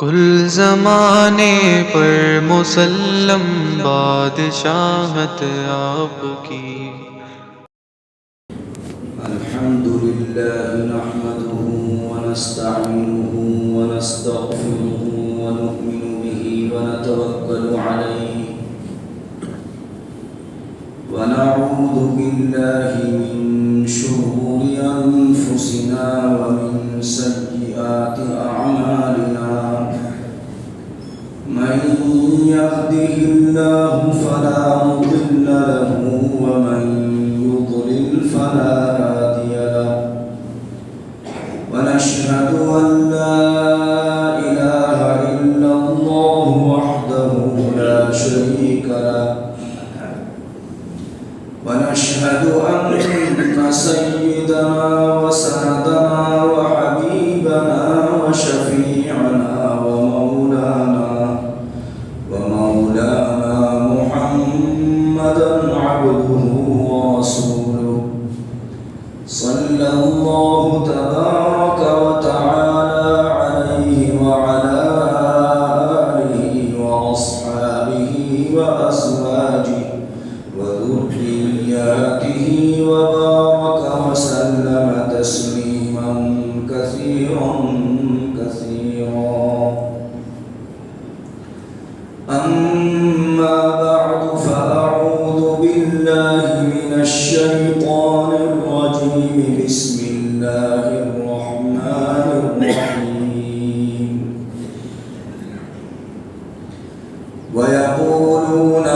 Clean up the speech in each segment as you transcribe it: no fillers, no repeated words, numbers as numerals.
کل زمانے پر مسلم بادشاہت آپ کی۔ الحمد لله نحمده ونستعينه ونستغفره ونؤمن به ونتوكل عليه ونعوذ بالله من شرور أنفسنا ومن سيئات أعمالنا من يهده الله فلا مضل له ومن يضلل فلا هادي له ونشهد أن لا إله إلا الله وحده لا شريك له ونشهد أن سيدنا وسندنا وحبيبنا وشفيعنا ومولانا محمدا عبده ورسوله صلى الله تبارك وتعالى عليه وعلى آله وأصحابه وأزواجه وذرياته وبارك وسلم تسليما كثيرا أما بعد فأعوذ بالله من الشيطان الرجيم بسم الله الرحمن الرحيم ويقولون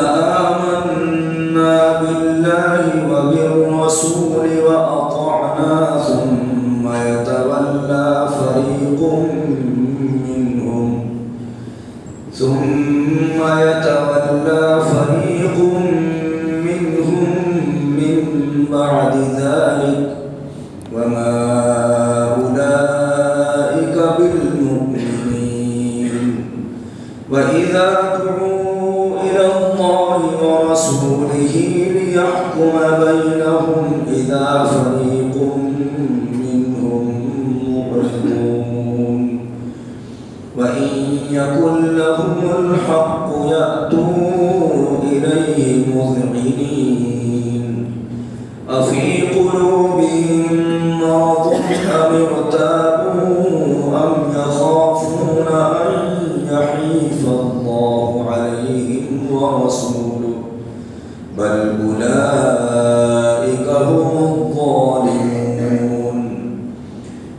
آمنا بالله وبالرسول وأطعنا ثم يتولى فريق منهم من بعد ذلك وما أولئك بالمؤمنين وإذا دعوا إلى الله ورسوله ليحكم بينهم إذا فريق منهم معرضون وإن يكن لهم الحق يأتوا إليه مذعنين أفي قلوبهم مرض أم ارتابوا أم يخافون أن يحيف الله عليهم ورسوله بل أولئك هم الظالمون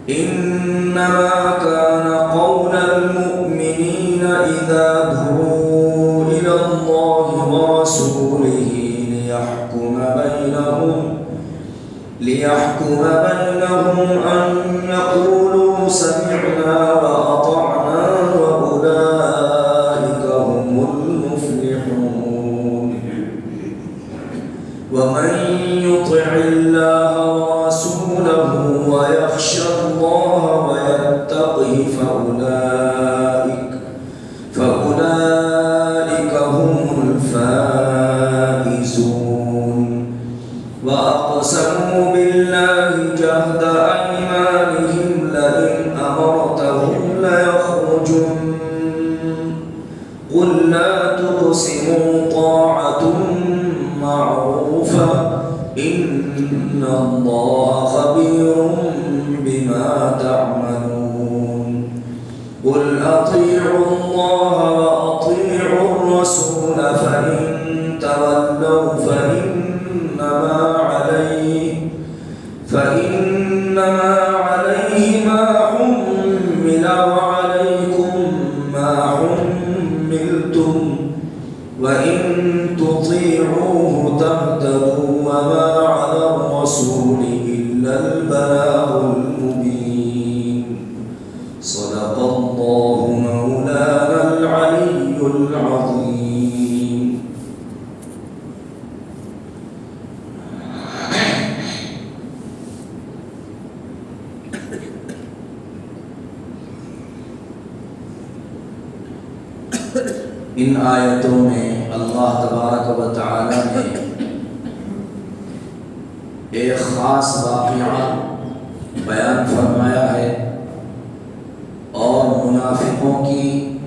إنما كان قول المؤمنين إذا دعوا إلى الله ورسوله ليحكم بينهم أن يقولوا سمعنا وأطعنا وأولئك هم المفلحون ومن يطع الله ورسوله ويخشى الله ويتقه فأولئك هم الفائزون وأقسموا بالله جهد أيمانهم لئن أمرتهم ليخرجن قل لا تقسموا طاعة معروفة إن الله خبير بما تعملون قل أطيعوا الله وأطيعوا الرسول فإن تولوا فإنما عليه ما حمل وعليكم ما حملتم وإن تطيعوه تهتدوا وما على الرسول إلا البلاغ المبين صدق الله مولانا العلي العظيم. ان آیتوں میں اللہ تبارک و تعالی نے ایک خاص واقعہ بیان فرمایا ہے اور منافقوں کی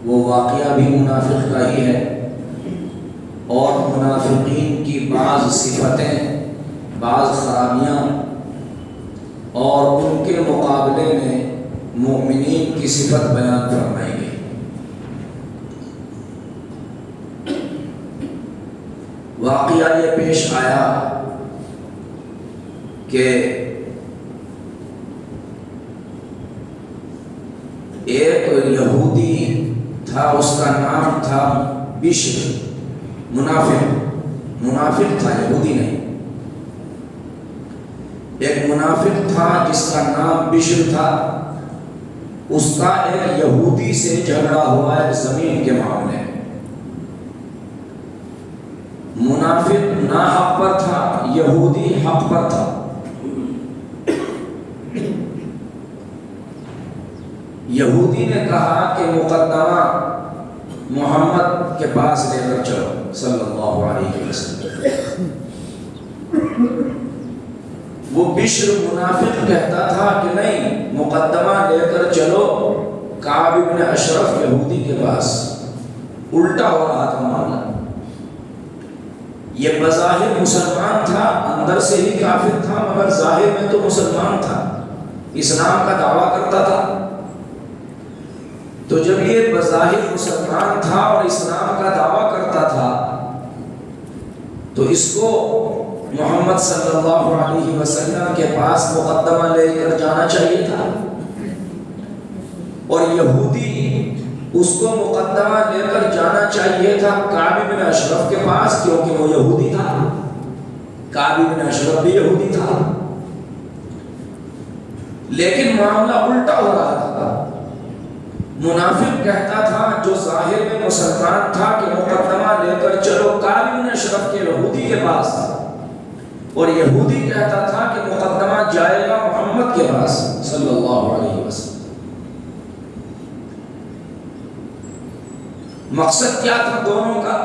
وہ واقعہ بھی منافق کا ہی ہے، اور منافقین کی بعض صفتیں، بعض خرابیاں، اور ان کے مقابلے میں مومنین کی صفت بیان فرمائی گئی۔ واقعہ یہ پیش آیا کہ ایک یہودی تھا، اس کا نام تھا بشر، منافق تھا، یہودی نہیں۔ ایک منافق تھا جس کا نام بشر تھا، اس کا ایک یہودی سے جھگڑا ہوا ہے زمین کے معاملے میں۔ منافق ناحق پر تھا، یہودی حق پر تھا۔ یہودی نے کہا کہ مقدمہ محمد کے پاس لے کر چلو صلی اللہ علیہ وسلم۔ وہ بشر منافق کہتا تھا کہ نہیں، مقدمہ لے کر چلو کعب بن اشرف یہودی کے پاس۔ الٹا ہو رہا تھا معاملہ۔ یہ بظاہر مسلمان تھا، اندر سے ہی کافر تھا، مگر ظاہر میں تو مسلمان تھا، اسلام کا دعویٰ کرتا تھا۔ تو جب یہ بظاہر مسلمان تھا اور اسلام کا دعویٰ کرتا تھا تو اس کو محمد صلی اللہ علیہ وسلم کے پاس مقدمہ لے کر جانا چاہیے تھا، اور یہودی اس کو مقدمہ لے کر جانا چاہیے تھا کعب بن اشرف کے پاس، کیونکہ وہ یہودی تھا۔ کعب بن اشرف بھی یہودی تھا، لیکن معاملہ الٹا ہو رہا تھا۔ منافق کہتا تھا جو ظاہر میں مسلمان تھا کہ مقدمہ لے کر چلو کعب بن اشرف کے یہودی کے پاس، اور یہودی کہتا تھا کہ مقدمہ جائے گا محمد کے پاس صلی اللہ علیہ وسلم۔ مقصد کیا تھا دونوں کا؟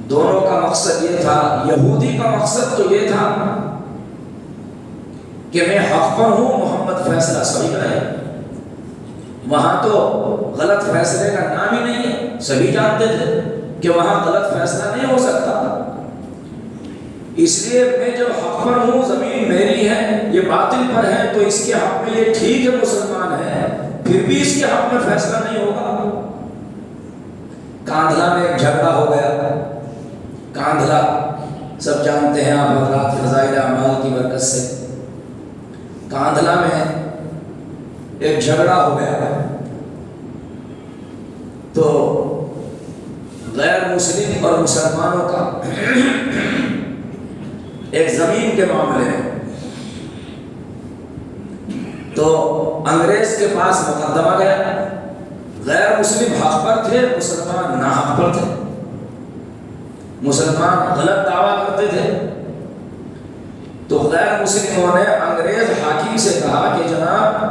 دونوں کا مقصد یہ تھا، یہودی کا مقصد تو یہ تھا کہ میں حق پر ہوں، محمد فیصلہ صحیح کرے۔ وہاں تو غلط فیصلے کا نام ہی نہیں ہے، سبھی جانتے تھے کہ وہاں غلط فیصلہ نہیں ہو سکتا۔ اس لیے میں جب حق پر ہوں، زمین میری ہے، یہ باطل پر ہے، تو اس کے حق میں یہ ٹھیک ہے مسلمان ہے، پھر بھی اس کے حق میں فیصلہ نہیں ہوگا۔ کاندھلا میں ایک جھگڑا ہو گیا۔ کاندھلا سب جانتے ہیں آپ حضرات، فضائل اعمال کی برکت سے کاندھلا میں ایک جھگڑا ہو گیا، تو غیر مسلم اور مسلمانوں کا ایک زمین کے معاملے میں، تو انگریز کے پاس مقدمہ گیا۔ غیر مسلم حق پر تھے، مسلمان ناحق پر تھے۔ مسلمان غلط دعویٰ کرتے تھے، تو غیر مسلموں نے انگریز حاکم سے کہا کہ جناب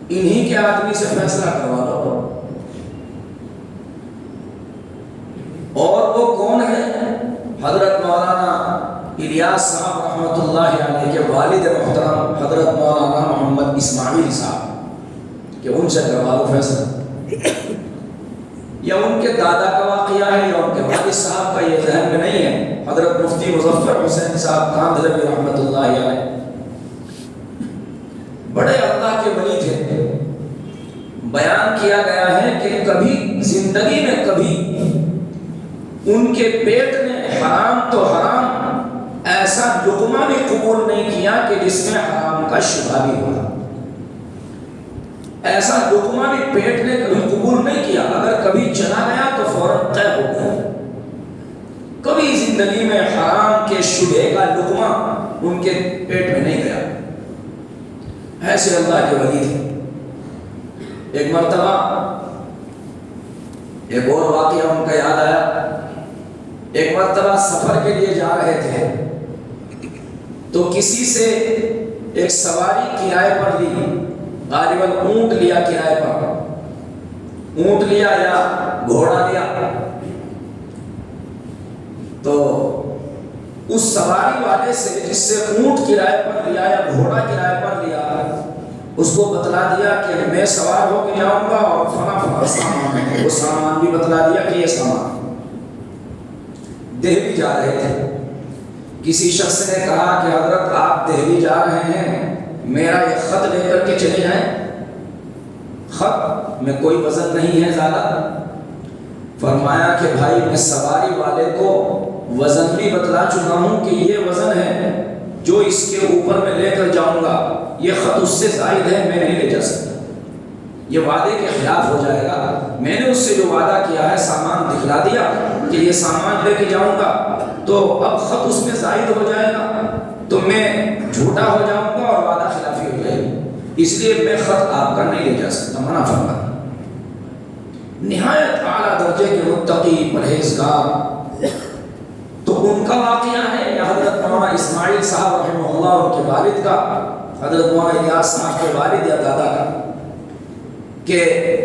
انہی کے آدمی سے فیصلہ کروا لو۔ اور وہ کون ہے؟ حضرت مولانا الیاس صاحب رحمۃ اللہ علیہ کے والد محترم حضرت مولانا محمد اسماعیل صاحب، کہ ان سے کروا لو فیصلہ۔ یا ان کے دادا کا واقعہ ہے یا ان کے والد صاحب کا، یہ ذہن میں نہیں ہے۔ حضرت مفتی مظفر حسین صاحب کاندھلوی رحمۃ اللہ علیہ بڑے اللہ کے ولی تھے۔ بیان کیا گیا ہے کہ کبھی زندگی میں کبھی ان کے پیٹ نے حرام تو حرام ایسا لقمہ بھی قبول نہیں کیا کہ جس میں حرام کا شبہ بھی ہوا۔ ایسا لقمہ بھی پیٹ نے کبھی قبول نہیں کیا، اگر کبھی چلا گیا تو فوراً طے ہو گیا۔ کبھی زندگی میں حرام کے شبہ کا لقمہ ان کے پیٹ میں نہیں گیا۔ ایسے اللہ کے ولی تھے۔ ایک مرتبہ ایک اور واقعہ ان کا یاد آیا۔ ایک مرتبہ سفر کے لیے جا رہے تھے تو کسی سے ایک سواری کرائے پر لی، غالباً اونٹ لیا کرائے پر، اونٹ لیا یا گھوڑا لیا، تو اس سواری والے سے جس سے اونٹ کرائے پر لیا یا گھوڑا کرائے پر لیا، اس کو بتلا دیا کہ میں سوار ہو کے جاؤں گا اور فلاں فلاں سامان ہے، وہ سامان بھی بتلا دیا کہ یہ سامان دہلی جا رہے تھے۔ کسی شخص نے کہا کہ حضرت آپ دہلی جا رہے ہیں، میرا یہ خط لے کر کے چلے جائیں، خط میں کوئی وزن نہیں ہے زیادہ۔ فرمایا کہ بھائی میں سواری والے کو وزن بھی بتلا چکا ہوں کہ یہ وزن ہے جو اس کے اوپر میں لے کر جاؤں گا، یہ خط اس سے زائد ہے، میں نہیں لے جا سکتا، یہ وعدے کے خلاف ہو جائے گا۔ میں نے اس سے جو وعدہ کیا ہے سامان دکھلا دیا کہ یہ سامان لے کے جاؤں گا، تو اب خط اس میں زائد ہو جائے گا تو میں جھوٹا ہو جاؤں گا اور وعدہ خلافی ہو جائے گی، اس لیے میں خط آپ کا نہیں لے جا سکتا، منع فرما۔ نہایت اعلیٰ درجے کے متقی پرہیزگار، تو ان کا واقعہ ہے یا حضرت مولانا اسماعیل صاحب رحمہ اللہ ان کے والد کا، حضرت مولانا الیاس صاحب کے والد یا دادا کا، کہ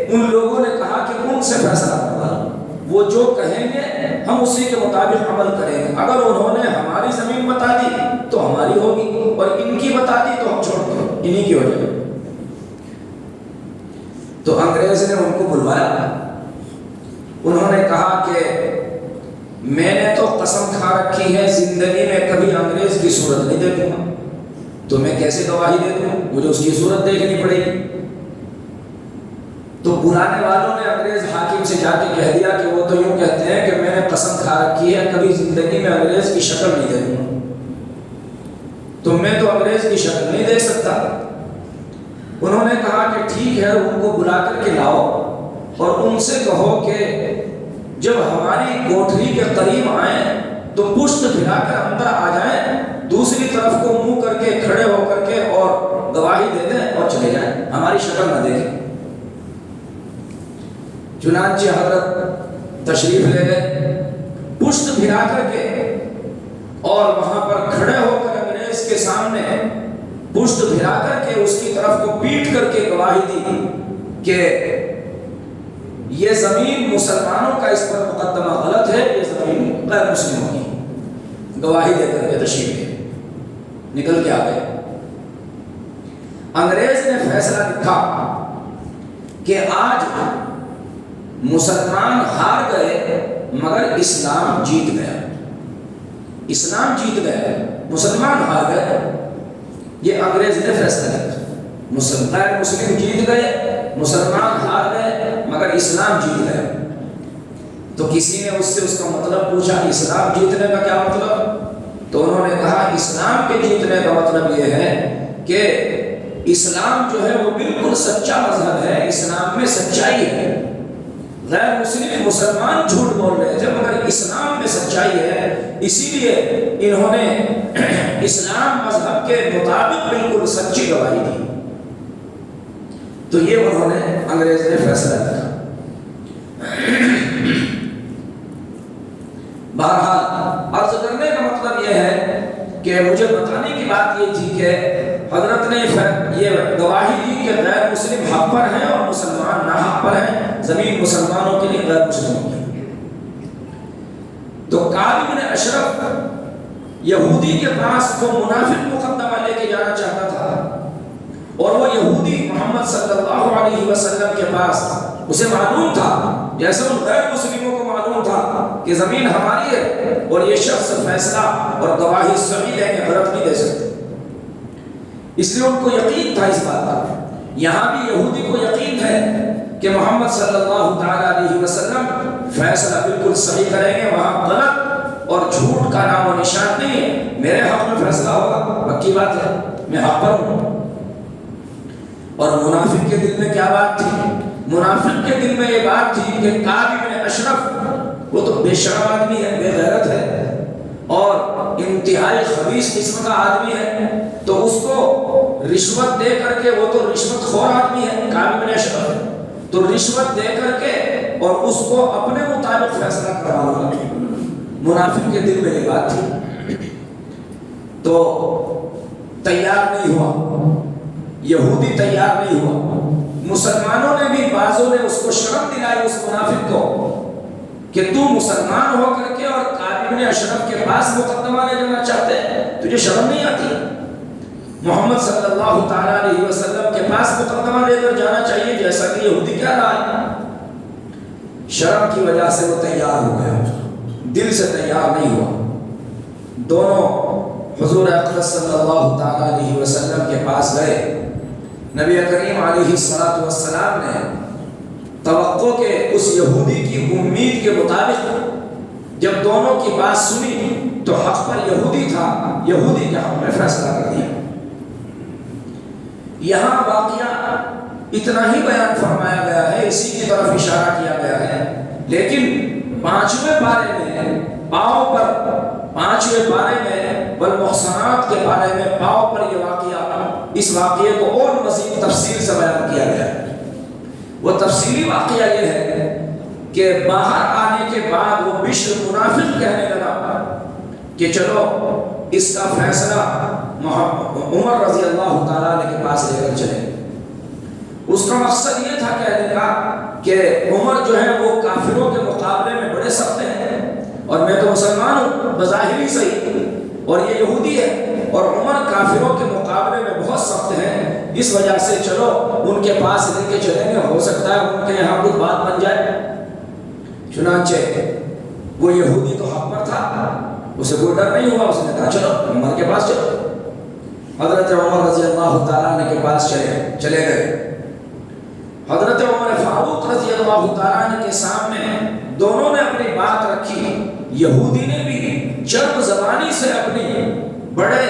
ان لوگوں نے کہا کہ ان سے فیصلہ کروا، وہ جو کہیں گے ہم اسی کے مطابق عمل کریں گے، اگر انہوں نے ہماری زمین بتا دی تو ہماری ہوگی اور ان کی بتا دی تو ہم چھوڑ دیں، انہی کی ہو جائے گی۔ تو انگریز نے ان کو بلوایا، انہوں نے کہا کہ میں نے تو قسم کھا رکھی ہے زندگی میں کبھی انگریز کی صورت نہیں دیکھوں گا، تو میں کیسے گواہی دے دوں، مجھے اس کی صورت دیکھنی پڑے گی۔ تو بلانے والوں نے انگریز حاکم سے جا کے کہہ دیا کہ وہ تو یوں کہتے ہیں کہ میں نے قسم کھا رکھی ہے کبھی زندگی میں انگریز کی شکل نہیں دیکھوں گا، تو میں تو انگریز کی شکل نہیں دیکھ سکتا۔ انہوں نے کہا کہ ٹھیک ہے، ان کو بلا کر کے لاؤ اور ان سے کہو کہ جب ہماری کوٹھری کے قریب آئیں تو پشت پھرا کر اندر آ جائیں، دوسری طرف کو منہ کر کے کھڑے ہو کر کے اور گواہی دے دیں اور چلے جائیں، ہماری شکل نہ دیکھیں۔ چنانچہ حضرت تشریف لے گئے، پشت پھرا کر کے اور وہاں پر کھڑے ہو کر انگریز کے سامنے پشت پھرا کر کے اس کی طرف کو پیٹ کر کے گواہی دی کہ یہ زمین مسلمانوں کا، اس پر مقدمہ غلط ہے، یہ زمین غیر مسلموں کی، گواہی دے کر کے تشریف لے نکل کے آ گئے۔ انگریز نے فیصلہ لکھا کہ آج مسلمان ہار گئے مگر اسلام جیت گیا، اسلام جیت گیا، مسلمان ہار گئے، یہ انگریز نے فیصلہ لیا۔ غیر مسلم جیت گئے، مسلمان ہار گئے مگر اسلام جیت گئے۔ تو کسی نے اس سے اس کا مطلب پوچھا، اسلام جیتنے کا کیا مطلب؟ تو انہوں نے کہا اسلام کے جیتنے کا مطلب یہ ہے کہ اسلام جو ہے وہ بالکل سچا مذہب ہے، اسلام میں سچائی ہے، غیر مسلم مسلمان جھوٹ بول رہے تھے مگر اسلام میں سچائی ہے، اسی لیے انہوں نے اسلام مذہب کے مطابق بالکل سچی گواہی دی۔ تو یہ انہوں نے انگریز نے فیصلہ کیا۔ بہرحال عرض کرنے کا مطلب یہ ہے کہ مجھے بتانے کی بات یہ تھی کہ حضرت نے یہ گواہی دی کہ غیر مسلم حق پر ہیں اور مسلمان نہ حق پر ہیں، زمین مسلمانوں کے لیے غیر مسلموں کی۔ تو کعب بن اشرف یہودی کے پاس وہ منافق مقدمہ لے کے جانا چاہتا تھا، اور وہ یہودی محمد صلی اللہ علیہ وسلم کے پاس، اسے معلوم تھا جیسے ان غیر مسلموں کو معلوم تھا کہ زمین ہماری ہے اور یہ شخص فیصلہ اور گواہی صحیح لینے غلط نہیں دے سکتے، اس لیے ان کو یقین تھا اس بات کا۔ یہاں بھی یہودی کو یقین ہے کہ محمد صلی اللہ تعالی علیہ وسلم فیصلہ بالکل صحیح کریں گے، وہاں غلط اور جھوٹ کا نام و نشان نہیں ہے، میرے حق میں فیصلہ ہوگا، پکی بات ہے، میں حق پر ہوں۔ اور منافق کے دل میں کیا بات تھی؟ منافق کے دل میں یہ بات تھی کہ کعب بن اشرف وہ تو بے شرم آدمی ہے، بے غیرت ہے اور انتہائی خبیث قسم کا آدمی ہے، تو اس کو رشوت دے کر کے، وہ تو رشوت خور آدمی ہے کعب بن اشرف، تو رشوت دے کر کے اور اس کو اپنے مطابق فیصلہ کروانا، منافق کے دل میں یہ بات تھی، تو تیار نہیں ہوا، یہودی تیار نہیں ہوا۔ مسلمانوں نے بھی، بعضوں نے اس کو شرم دلائی اس منافق کو کہ تو مسلمان ہو کر کے اور کعب بن اشرف کے پاس مقدمہ لے جانا چاہتے ہیں، تجھے شرم نہیں آتی؟ محمد صلی اللہ تعالیٰ علیہ وسلم کے پاس مقدمہ لے کر جانا چاہیے، جیسا کہ یہودی کہہ رہا ہے۔ شرم کی وجہ سے وہ تیار ہو گیا، دل سے تیار نہیں ہوا۔ دونوں حضور اقدس صلی اللہ تعالیٰ علیہ وسلم کے پاس گئے۔ نبی کریم علیہ السلام نے توقع کے اس یہودی کی امید کے مطابق جب دونوں کی بات سنی تو حق پر یہودی تھا، یہودی کے حق میں فیصلہ کر دیا۔ یہاں واقعہ اتنا ہی بیان فرمایا گیا ہے، اسی کی طرف اشارہ کیا گیا ہے، لیکن 5ویں پارے میں پاؤں پر، 5ویں پارے میں والمحصنات کے بارے میں پاؤں پر یہ واقعہ، اس واقعے کو اور مزید تفصیل سے بیان کیا گیا ہے۔ وہ تفصیلی واقعہ یہ ہے کہ باہر آنے کے بعد وہ بشر منافق کہنے لگا کہ چلو اس کا فیصلہ عمر رضی اللہ تعالیٰ عنہ کے پاس لے کر چلے۔ اس کا مقصد یہ تھا کہنے کا کہ عمر جو ہے وہ کافروں کے مقابلے میں بڑے سخت ہیں اور میں تو مسلمان ہوں بظاہر ہی صحیح، اور یہ یہودی ہے اور عمر کافروں کے مقابلے میں بہت سخت ہیں، اس وجہ سے چلو ان کے پاس لے کے چلیں گے، ہو سکتا ہے ان کے یہاں کچھ بات بن جائے۔ چنانچہ وہ یہودی تو حق پر تھا، اسے کوئی ڈر نہیں ہوا، اس نے کہا چلو عمر کے پاس چلو۔ حضرت عمر رضی اللہ تعالیٰ عنہ کے پاس چلے گئے۔ حضرت عمر فاروق رضی اللہ تعالیٰ عنہ کے سامنے دونوں نے اپنی بات رکھی۔ یہودی نے بھی چرب زبانی سے اپنی بڑے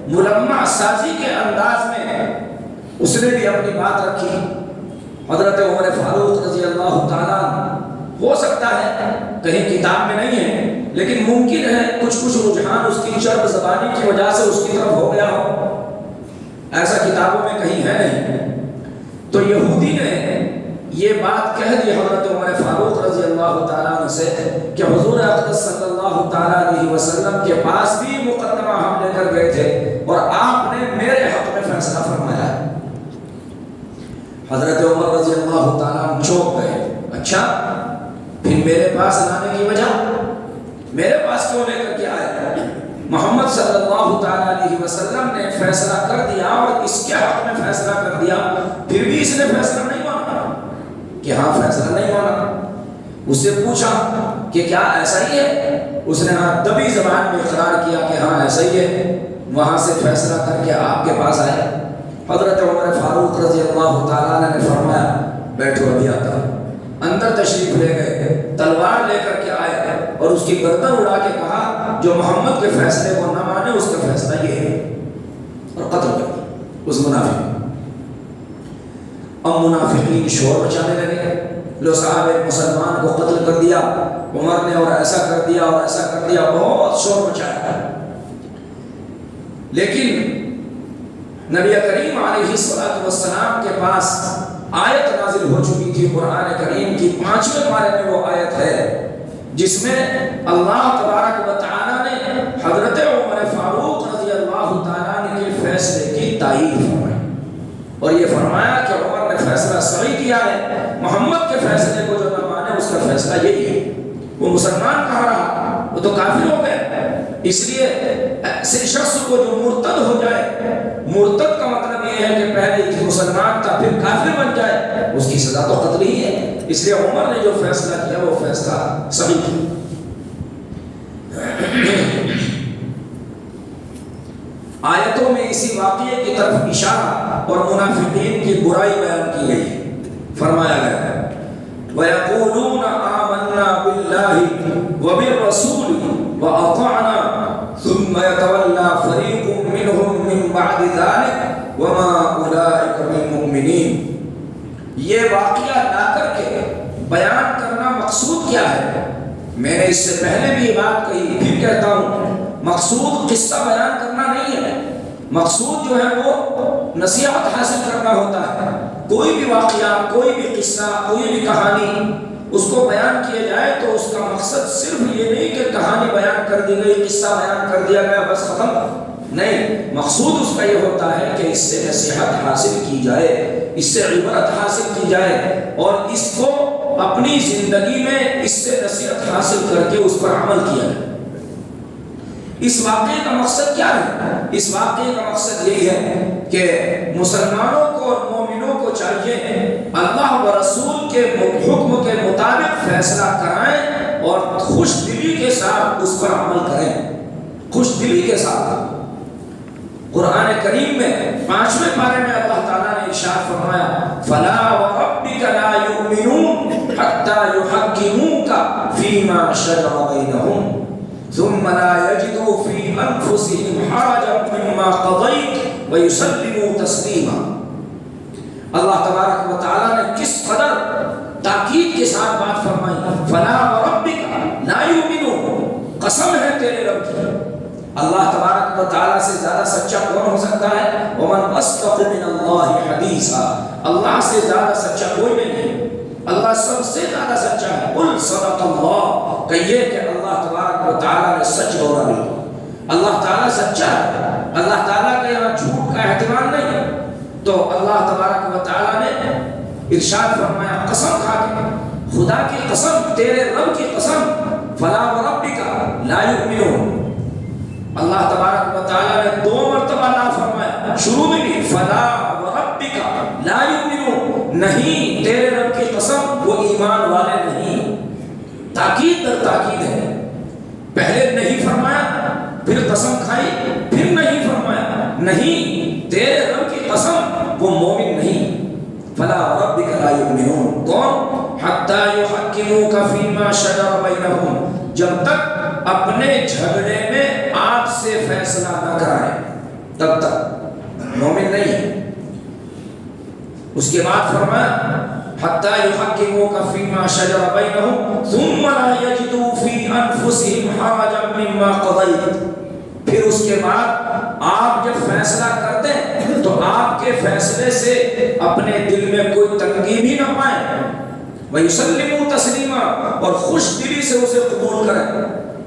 ملمع سازی کے انداز میں اس نے بھی اپنی بات رکھی۔ حضرت عمر فاروق رضی اللہ تعالیٰ ہو سکتا ہے کہیں کتاب میں نہیں ہے لیکن ممکن ہے کچھ رجحان اس کی چرب زبانی کی وجہ سے اس کی طرف ہو گیا ہو، ایسا کتابوں میں کہیں ہے نہیں۔ تو یہودی نے یہ بات کہہ دی حضرت عمر فاروق رضی اللہ تعالیٰ عنہ سے کہ حضور اقدس صلی اللہ تعالیٰ علیہ وسلم کے پاس بھی مقدمہ ہم لے کر گئے تھے اور آپ نے میرے حق میں فیصلہ فرمایا ہے۔ حضرت عمر رضی اللہ تعالیٰ عنہ چونک گئے، اچھا پھر میرے پاس لانے کی وجہ، میرے پاس کیوں لے کر کے آئے؟ محمد صلی اللہ تعالیٰ علیہ وسلم نے فیصلہ کر دیا اور اس کے حق میں فیصلہ کر دیا، پھر بھی اس نے فیصلہ نہیں مانا کہ ہاں فیصلہ نہیں مانا۔ اس سے پوچھا کہ کیا ایسا ہی ہے؟ اس نے ہاں دبی زبان میں اقرار کیا کہ ہاں ایسا ہی ہے، وہاں سے فیصلہ کر کے آپ کے پاس آئے۔ حضرت عمر فاروق رضی اللہ تعالیٰ نے فرمایا بیٹھو ابھی آتا ہوں۔ اندر تشریف لے گئے، تلوار لے کر کے آئے اور اس کی گردن اڑا کے کہا جو محمد کے فیصلے کو نہ مانے اس کا فیصلہ یہ ہے، اور قتل کر دیا اس منافق۔ اب منافقین شور مچانے لگے، لو صاحب ایک مسلمان کو قتل کر دیا عمر نے، اور ایسا کر دیا اور ایسا کر دیا، بہت شور مچایا۔ لیکن نبی کریم علیہ السلام کے پاس آیت نازل ہو چکی تھی، قرآن کریم کی 5ویں پارے میں وہ آیت ہے جس میں اللہ تبارک و تعالیٰ نے حضرت عمر فاروق رضی اللہ تعالیٰ عنہ کے فیصلے کی تائید فرمائی اور یہ فرمایا کہ عمر نے فیصلہ صحیح کیا ہے، محمد کے فیصلے کو جو نہ مانے اس کا فیصلہ یہی ہے۔ وہ مسلمان کہاں رہا، وہ تو کافر ہو گئے، اس لیے ایسے شخص کو جو مرتد ہو جائے، مرتد کا مطلب یہ ہے کہ پہلے مسلمان تھا پھر کافر بن جائے، اس کی سزا تو قتل ہی ہے، اس لیے عمر نے جو فیصلہ کیا وہ فیصلہ صحیح کیا۔ آیتوں میں اسی واقعے کی طرف اشارہ اور منافقین کی برائی بیان کی گئی، فرمایا گیا ہے وَيَقُولُونَ آمَنَّا بِاللَّهِ وَبِالرَّسُولِ وَأَطَعْنَا ثُمَّ يَتَوَلَّى فَرِيقٌ مِّنْهُم مِّن بَعْدِ ذَلِكَ وَمَا أُولَٰئِكَ بِالْمُؤْمِنِينَ۔ یہ واقعہ لا کر کے بیان کرنا مقصود کیا ہے؟ میں نے اس سے پہلے بھی یہ بات کہی، پھر کہتا ہوں، مقصود قصہ بیان کرنا نہیں ہے، مقصود جو ہے وہ نصیحت حاصل کرنا ہوتا ہے۔ کوئی بھی واقعہ، کوئی بھی قصہ، کوئی بھی کہانی اس کو بیان کیا جائے تو اس کا مقصد صرف یہ نہیں کہ کہانی بیان کر دی گئی، قصہ بیان کر دیا گیا بس ختم، نہیں، مقصود اس کا یہ ہوتا ہے کہ اس سے نصیحت حاصل کی جائے، اس سے عبرت حاصل کی جائے اور اس کو اپنی زندگی میں اس سے نصیحت حاصل کر کے اس پر عمل کیا جائے۔ اس واقعے کا مقصد کیا ہے؟ اس واقعے کا مقصد یہی ہے کہ مسلمانوں کو اور مومنوں کو چاہیے اللہ و رسول کے حکم کے مطابق فیصلہ کرائیں اور خوش دلی کے ساتھ اس پر عمل کریں، خوش دلی کے ساتھ۔ قرآن کریم میں 5ویں پارے میں اللہ تعالیٰ نے ارشاد فرمایا فَلَا وَرَبِّكَ لَا يُؤْمِنُونَ حَتَّى يُحَكِّمُوكَ فِيمَا شَجَرَ بَيْنَهُمْ ثم لا يجدوا في أنفسهم حرجا مما قضيت ويسلموا تسليما۔ اللہ تبارک و تعالیٰ نے کس قدر تاکید کے ساتھ بات فرمائی، فلا وربک لا یؤمنون، قسم ہے تیرے رب کی۔ اللہ تبارک و تعالیٰ سے زیادہ سچا کون ہو سکتا ہے؟ ومن اصدق من اللہ حدیثا، اللہ سے زیادہ سچا کوئی نہیں، اللہ سب سے زیادہ سچا ہے۔ قل صدق اللہ، کہیے کہ اللہ تبارک و تعالیٰ نے سچ بولا ہے، اللہ تعالیٰ سچا ہے، اللہ تعالیٰ کا یہاں جھوٹ کا احتمال نہیں ہے۔ تو اللہ تبارک و تعالیٰ نے ارشاد فرمایا قسم کھا کے، خدا کی قسم، تیرے رب کی قسم، فلا وربک لا یؤمنون۔ اللہ تبارک و تعالیٰ نے 2 مرتبہ لا فرمایا، شروع میں بھی فلا وربک لا یؤمنون، نہیں تیرے رب کی قسم وہ ایمان والے نہیں، تاکید در تاکید ہے۔ پہلے نہیں فرمایا، پھر قسم کھائی، پھر نہیں فرمایا، نہیں تیرے رب کی قسم وہ مومن نہیں۔ فلا وربک لا یؤمنون، کون؟ حتی یحکموک فیما شجر بینہم، جب تک اپنے جھگڑے میں آپ سے فیصلہ نہ کرائیں تب تک مومن نہیں ہے۔ اس کے بعد فرمایا حتی یحکموک فیما شجر بینہم ثم لا یجدوا فی انفسہم حرجا مما قضیت، پھر اس کے بعد آپ جب فیصلہ کرتے ہیں تو آپ کے فیصلے سے اپنے دل میں کوئی تنگی بھی نہ پائیں، وَيُسَلِّمُوا تَسْلِيمًا، اور خوش دلی سے اسے قبول کریں،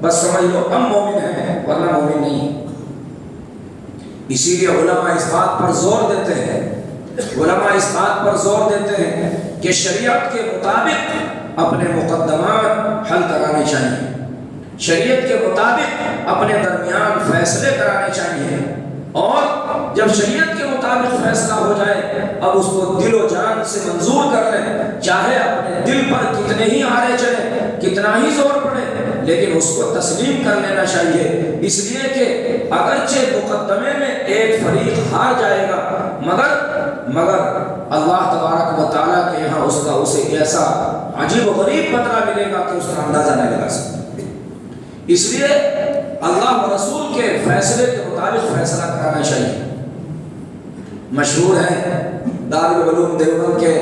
بس سمجھ لو ہم مومن ہیں ورنہ مومن نہیں۔ اسی لیے علماء اس بات پر زور دیتے ہیں، علماء اس بات پر زور دیتے ہیں کہ شریعت کے مطابق اپنے مقدمات حل کرانے چاہیے، شریعت کے مطابق اپنے درمیان فیصلے کرانے چاہیے، اور جب شریعت کے مطابق فیصلہ ہو جائے اب اس کو دل و جان سے منظور کر لیں، چاہے اپنے دل پر کتنے ہی آرے چلے، کتنا ہی زور پڑے، لیکن اس کو تسلیم کر لینا چاہیے، اس لیے کہ اگرچہ مقدمے میں ایک فریق ہار جائے گا مگر اللہ تبارک و تعالیٰ کے یہاں اسے ایسا عجیب و غریب بدلہ ملے گا کہ اس کا اندازہ نہیں لگا سکتا۔ اس لیے اللہ و رسول کے فیصلے کے مطابق فیصلہ کرانا چاہیے۔ مشہور ہے دارالعلوم دیوبند کے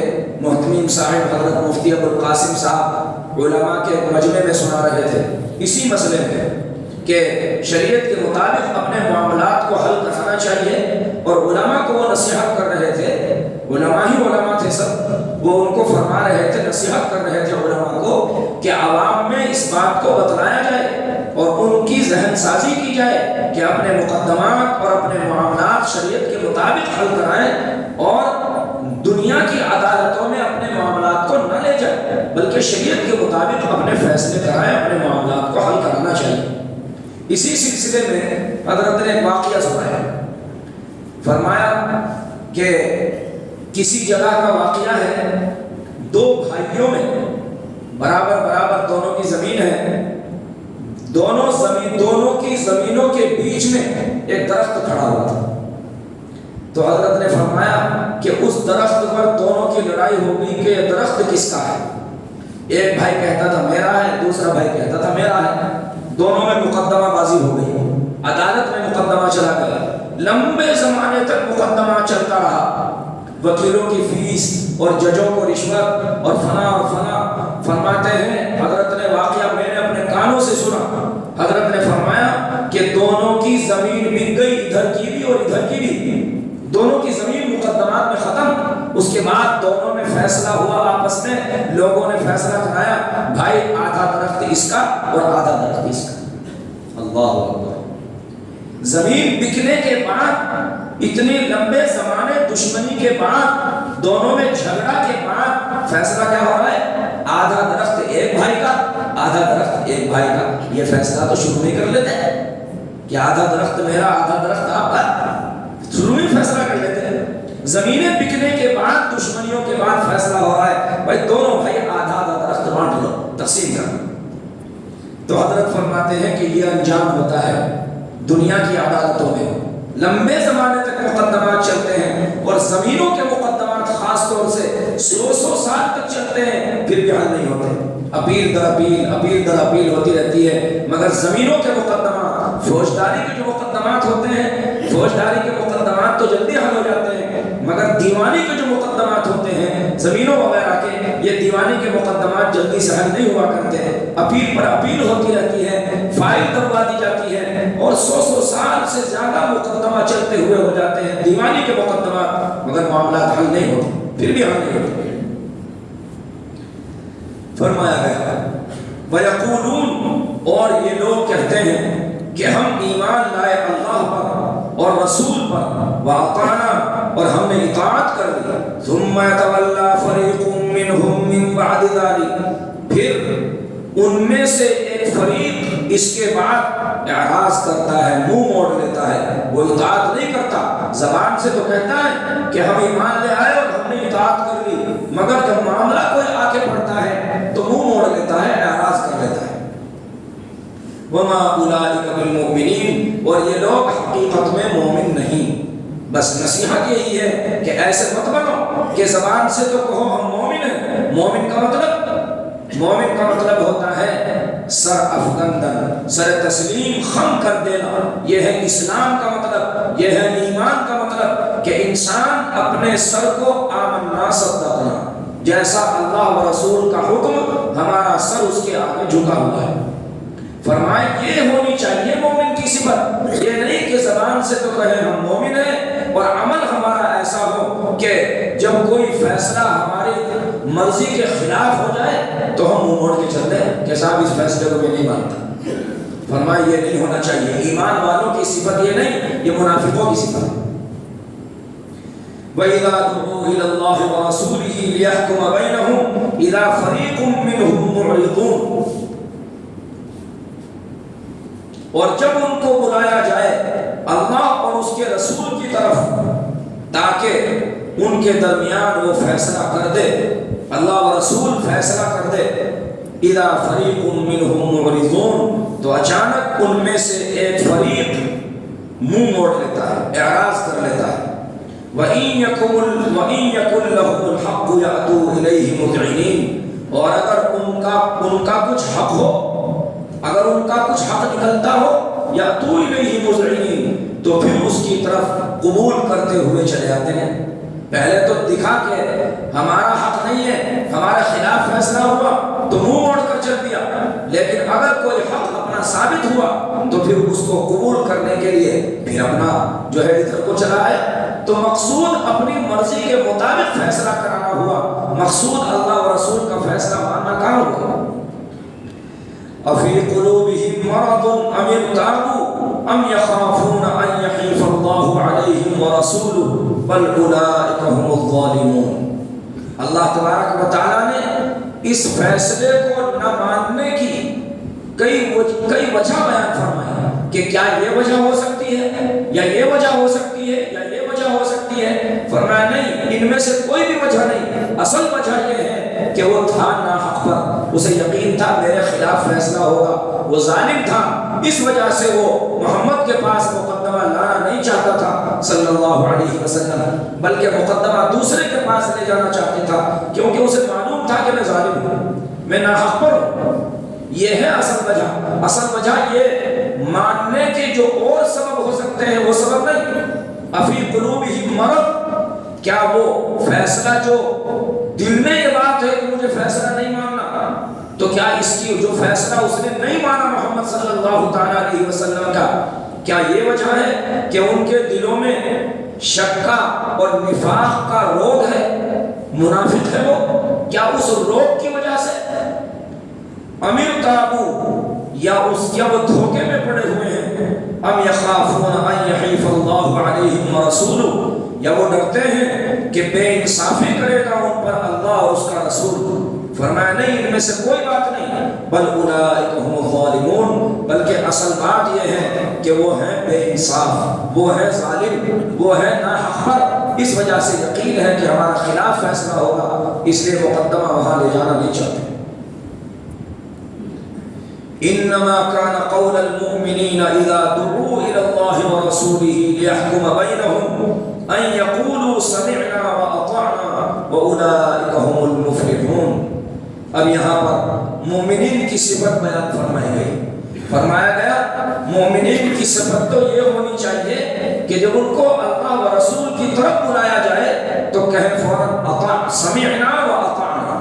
محتمیم صاحب حضرت مفتی ابوالقاسم صاحب علماء کے مجمع میں سنا رہے تھے اسی مسئلے میں کہ شریعت کے مطابق اپنے معاملات کو حل کرانا چاہیے، اور علماء کو وہ نصیحت کر رہے تھے، علماء ہی علماء تھے سب، وہ ان کو فرما رہے تھے، نصیحت کر رہے تھے علماء کو کہ عوام میں اس بات کو بتلایا جائے اور ان کی ذہن سازی کی جائے کہ اپنے مقدمات اور اپنے معاملات شریعت کے مطابق حل کرائیں، اور دنیا کی عدالتوں میں اپنے معاملات کو نہ لے جائیں بلکہ شریعت کے مطابق اپنے فیصلے کرائیں، اپنے معاملات کو حل کرنا چاہیے۔ اسی سلسلے میں حضرت نے ایک واقعہ سنایا، فرمایا کہ کسی جگہ کا واقعہ ہے، 2 بھائیوں میں برابر دونوں کی زمین ہے، دونوں کی زمینوں کے بیچ میں ایک درخت کھڑا ہوا تھا۔ تو حضرت نے فرمایا کہ اس درخت پر دونوں کی لڑائی ہو گئی کہ یہ درخت کس کا ہے۔ ایک بھائی کہتا تھا میرا ہے، دوسرا بھائی کہتا تھا میرا ہے، دونوں میں مقدمہ بازی ہو گئی، عدالت میں مقدمہ چلا گیا، لمبے زمانے تک مقدمہ چلتا رہا، وکیلوں کی فیس اور ججوں کو رشوت اور فنا۔ فرماتے ہیں حضرت نے واقعہ میں نے اپنے کانوں سے سنا، حضرت نے فرمایا کہ دونوں کی زمین بک گئی، ادھر کی بھی اور ادھر کی بھی، دونوں کی زمین مقدمات میں ختم۔ اس کے بعد دونوں میں فیصلہ ہوا، آپس میں لوگوں نے فیصلہ کرایا، بھائی آدھا درخت اس کا اور آدھا درخت اس کا۔ اللہ اکبر۔ زمین بکنے کے بعد، اتنے لمبے زمانے دشمنی کے بعد، دونوں میں جھگڑا کے بعد فیصلہ کیا ہو رہا ہے؟ آدھا درخت ایک بھائی کا، آدھا درخت ایک بھائی کا۔ یہ فیصلہ تو شروع نہیں کر لیتے ہیں، کہ آدھا درخت میرا آدھا درخت آپ کا؟ شروع میں فیصلہ کر لیتے ہیں. زمینیں بکنے کے بعد دشمنیوں کے بعد فیصلہ ہو رہا ہے بھائی دونوں بھائی آدھا آدھا درخت بانٹ لو تقسیم کر. تو حضرت فرماتے ہیں کہ یہ انجام ہوتا ہے دنیا کی عدالتوں میں. لمبے زمانے تک مقدمات چلتے ہیں اور زمینوں کے مقدمات خاص طور سے 100 سال تک چلتے ہیں پھر بھی حل نہیں ہوتے. اپیل در اپیل ہوتی رہتی ہے. مگر زمینوں کے مقدمات فوجداری کے جو مقدمات ہوتے ہیں فوجداری کے مقدمات تو جلدی حل ہو جاتے ہیں مگر دیوانی کے جو مقدمات ہوتے ہیں زمینوں وغیرہ کے یہ دیوانی کے مقدمات جلدی سے حل نہیں ہوا کرتے. اپیل پر اپیل ہوتی رہتی ہے فائل دبوا دی جاتی ہے اور 100 سال سے زیادہ مقدمہ چلتے ہوئے ہو جاتے ہیں دیوانی کے مقدمات مگر معاملات حل نہیں ہوتے پھر بھی حل نہیں ہوتے. فرمایا گیا وَيَقُولُونَ اور یہ لوگ کہتے ہیں کہ ہم ایمان لائے اللہ پر اور رسول پر وَأَطَعْنَا اور ہم نے اطاعت کر لی. ثُمَّ يَتَوَلَّى فَرِيقٌ مِّنْهُم مِّن بَعْدِ ذَلِكَ پھر ان میں سے ایک فریق اس کے بعد اعراض کرتا ہے منہ موڑ لیتا ہے. وہ اطاعت نہیں کرتا زبان سے تو کہتا ہے کہ ہم ایمان لے آئے اور ہم نے اطاعت کر لی مگر جب معاملہ کوئی آ کے پڑتا ہے تو منہ موڑ لیتا ہے اعراض کر لیتا ہے. وَمَا أُولَٰئِكَ بِالْمُؤْمِنِينَ اور یہ لوگ حقیقت میں مومن نہیں. بس نصیحت یہی ہے کہ ایسے مت بنو کہ زبان سے تو کہو ہم مومن ہیں. مومن کا مطلب ہوتا ہے سر افگندن سر تسلیم خم کر دینا. یہ ہے اسلام کا مطلب یہ ہے ایمان کا مطلب کہ انسان اپنے سر کو آمنا صدقنا جیسا اللہ و رسول کا حکم ہمارا سر اس کے آگے جھکا ہوا ہے. فرمائے یہ ہونی چاہیے مومن کی صفت. یہ نہیں کہ زبان سے تو کہیں ہم مومن ہیں اور عمل ہمارا ایسا ہو کہ جب کوئی فیصلہ ہماری مرضی کے خلاف ہو جائے تو ہم منہ موڑ کے چلتے ہیں کہ صاحب اس فیصلے کو میں نہیں مانتا. فرمائے یہ نہیں ہونا چاہیے. ایمان والوں کی صفت یہ نہیں یہ منافقوں کی صفت ہے. وَإِذَا دُعُوا إِلَى اللَّهِ وَرَسُولِهِ لِيَحْكُمَ بَيْنَهُمْ إِذَا فَرِيقٌ مِّنْهُم مُّعْرِضُونَ اور جب ان کو بلایا جائے اللہ اور اس کے رسول کی طرف تاکہ ان کے درمیان وہ فیصلہ کر دے اللہ و رسول فیصلہ کر دے اذا فریق منہم معرضون تو اچانک ان میں سے ایک فریق منہ موڑ لیتا ہے اعراض کر لیتا ہے. وَإِن يَكُن لَهُمُ الْحَقُّ يَأْتُوا إِلَيْهِ مُذْعِنِينَ اور اگر ان کا کچھ حق ہو اگر ان کا کچھ حق نکلتا ہو یا تو الیہ مذعنین تو پھر اس کی طرف قبول کرتے ہوئے چلے آتے ہیں. پہلے تو دکھا کہ ہمارا حق نہیں ہے ہمارے خلاف فیصلہ ہوا تو منہ موڑ کر چل دیا لیکن اگر کوئی حق اپنا ثابت ہوا تو پھر اس کو قبول کرنے کے لیے پھر اپنا جو ہے ادھر کو چلا آئے. تو مقصود اپنی مرضی کے مطابق فیصلہ کرانا ہوا مقصود اللہ و رسول کا فیصلہ ماننا کہاں ہوا. أَفِي قُلُوبِهِمْ مَرَضٌ أَمِ ارْتَابُوا أَمْ يَخَافُونَ أَنْ يَحِيفَ اللَّهُ عَلَيْهِمْ وَرَسُولُهُ بَلْ أُولَٰئِكَ هُمُ الظَّالِمُونَ. اللہ تبارک و تعالیٰ نے اس فیصلے کو نہ ماننے کی کئی وجہ بیان فرمائی کہ کیا یہ وجہ ہو سکتی ہے یا یہ وجہ ہو سکتی ہے یا یہ وجہ ہو سکتی ہے. فرمایا نہیں ان میں سے کوئی بھی وجہ نہیں. اصل وجہ یہ ہے کہ وہ تھا ناحق پر اسے یقین تھا میرے خلاف فیصلہ ہوگا وہ ظالم تھا اس وجہ سے وہ محمد کے پاس مقدمہ لانا نہیں چاہتا تھا صلی اللہ علیہ وسلم بلکہ مقدمہ دوسرے کے پاس لے جانا چاہتا تھا کیونکہ اسے معلوم تھا کہ میں ظالم ہوں میں ناحق پر ہوں. یہ ہے اصل وجہ. اصل وجہ یہ ماننے کے جو اور سبب ہو سکتے ہیں وہ سبب نہیں. افی قلوبہم مرض کیا وہ فیصلہ جو دل میں یہ بات ہے کہ مجھے فیصلہ نہیں ماننا تو کیا اس کی جو فیصلہ اس نے نہیں مانا محمد صلی اللہ تعالیٰ علیہ وسلم کا کیا یہ وجہ ہے کہ ان کے دلوں میں شک کا اور نفاق کا روگ ہے منافق ہے وہ کیا اس روگ کی وجہ سے امیر تابو یا وہ دھوکے میں پڑے ہوئے ہیں ام یخافون ان یحیف اللہ علیہم ورسولہ یا وہ ڈرتے ہیں کہ بے انصافی کرے گا ان پر اللہ اور اس کا رسول. فرمایا نہیں، ان میں سے کوئی بات نہیں، بل اولئک هم الظالمون، بلکہ اصل بات یہ ہے کہ وہ ہیں بے انصاف، وہ ہے ظالم، وہ ہے ناحق پر، اس وجہ سے یقین ہے کہ ہمارا خلاف فیصلہ ہوگا، اس لیے مقدمہ وہاں لے جانا نہیں چاہتے۔ انما كان قول المؤمنين اذا دعوا الى الله ورسوله ليحكم بينهم ان يقولوا سمعنا واطعنا واولئك هم المفلحون۔ اب یہاں پر مومنین کی صفت بیان فرمائی گئی، فرمایا گیا مومنین کی صفت تو یہ ہونی چاہیے کہ جب ان کو اللہ و رسول کی طرف بلایا جائے تو کہیں فوراً اطاع، سمعنا واطعنا،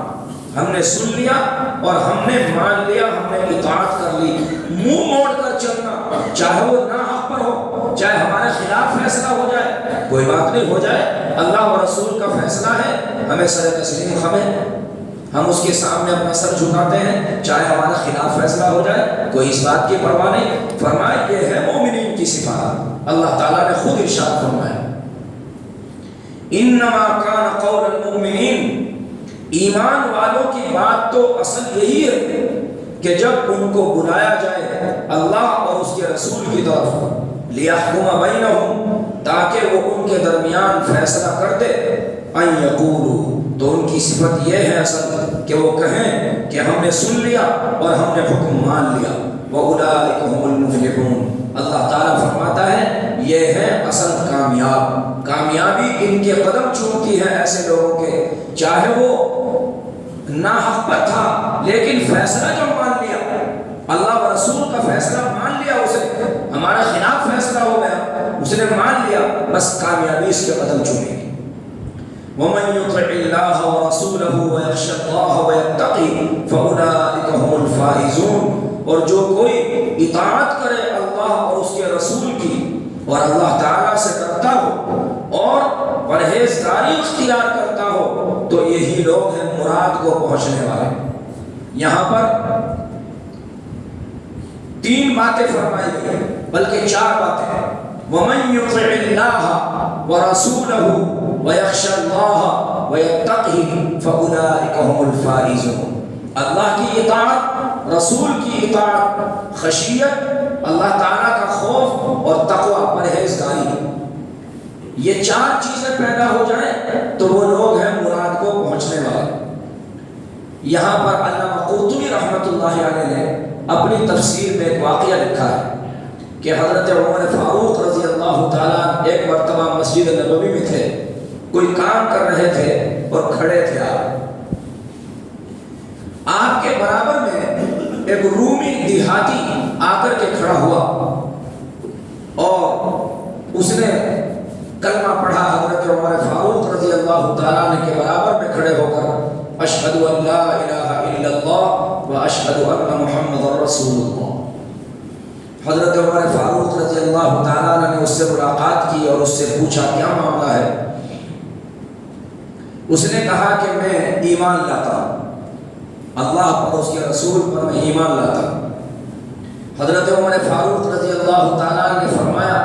ہم نے سن لیا اور ہم نے مان لیا، ہم نے اطاعت کر لی۔ منہ موڑ کر چلنا، چاہے وہ ناحق پر ہو، چاہے ہمارے خلاف فیصلہ ہو جائے، کوئی بات نہیں، ہو جائے، اللہ و رسول کا فیصلہ ہے، ہمیں سر تسلیم خم ہے، ہم اس کے سامنے اپنا سر جھکاتے ہیں، چاہے ہمارا خلاف فیصلہ ہو جائے، کوئی اس بات کی پرواہ نہیں۔ فرمایا یہ ہے مومنین کی صفات، اللہ تعالیٰ نے خود ارشاد فرمایا انما کان قول المؤمنین، ایمان والوں کی بات تو اصل یہی ہے کہ جب ان کو بلایا جائے اللہ اور اس کے رسول کی طرف، لیحکم بینہم، تاکہ وہ ان کے درمیان فیصلہ کر دے، ان یقولوا، تو ان کی صفت یہ ہے اصل کہ وہ کہیں کہ ہم نے سن لیا اور ہم نے حکم مان لیا، وَأُولَٰئِكَ هُمُ الْمُفْلِحُونَ۔ اللہ تعالیٰ فرماتا ہے یہ ہے اصل کامیاب، کامیابی ان کے قدم چومتی ہے ایسے لوگوں کے، چاہے وہ ناحق پر تھا لیکن فیصلہ جو مان لیا، اللہ و رسول کا فیصلہ مان لیا، اسے ہمارا خلاف فیصلہ ہو گیا، اس نے مان لیا، بس کامیابی اس کے قدم چومے گی۔ وَمَن يُطِعِ اللَّهَ وَرَسُولَهُ وَيَخْشَ اللَّهَ وَيَتَّقِ فَأُولَٰئِكَ هُمُ الْفَائِزُونَ۔ اور جو کوئی اطاعت کرے اللہ اور اس کے رسول کی اور اللہ تعالیٰ سے ڈرتا ہو اور پرہیزگاری اختیار کرتا ہو تو یہی لوگ ہیں مراد کو پہنچنے والے۔ یہاں پر 3 باتیں فرمائی گئی بلکہ 4 باتیں ہیں۔ وَمَن يُطِعِ اللَّهَ وَرَسُولَهُ وَيَخْشَ اللَّهَ وَيَتَّقِهِ فَأُولَٰئِكَ هُمُ الْفَائِزُونَ۔ اللہ کی اطاعت، رسول کی اطاعت، خشیت، اللہ تعالیٰ کا خوف اور تقوی، پرہیزگاری، یہ 4 چیزیں پیدا ہو جائیں تو وہ لوگ ہیں مراد کو پہنچنے والے۔ یہاں پر علامہ قرطبی رحمۃ اللہ علیہ نے اپنی تفسیر میں ایک واقعہ لکھا ہے کہ حضرت عمر فاروق رضی اللہ تعالیٰ ایک مرتبہ مسجد نبوی میں تھے، کوئی کام کر رہے تھے اور کھڑے تھے آپ کے برابر میں ایک رومی دیہاتی آ کر کے کھڑا ہوا اور اس نے کلمہ پڑھا حضرت عمر فاروق رضی اللہ تعالیٰ عنہ کے برابر میں کھڑے ہو کر، اشہد ان لا الہ الا اللہ و اشہد ان محمد رسول اللہ۔ حضرت عمر فاروق رضی اللہ تعالیٰ عنہ نے اس سے ملاقات کی اور اس سے پوچھا کیا معاملہ ہے؟ اس نے کہا کہ میں ایمان لاتا ہوں، اللہ پر، اس کے رسول پر میں ایمان لاتا ہوں۔ حضرت عمر فاروق رضی اللہ تعالیٰ نے فرمایا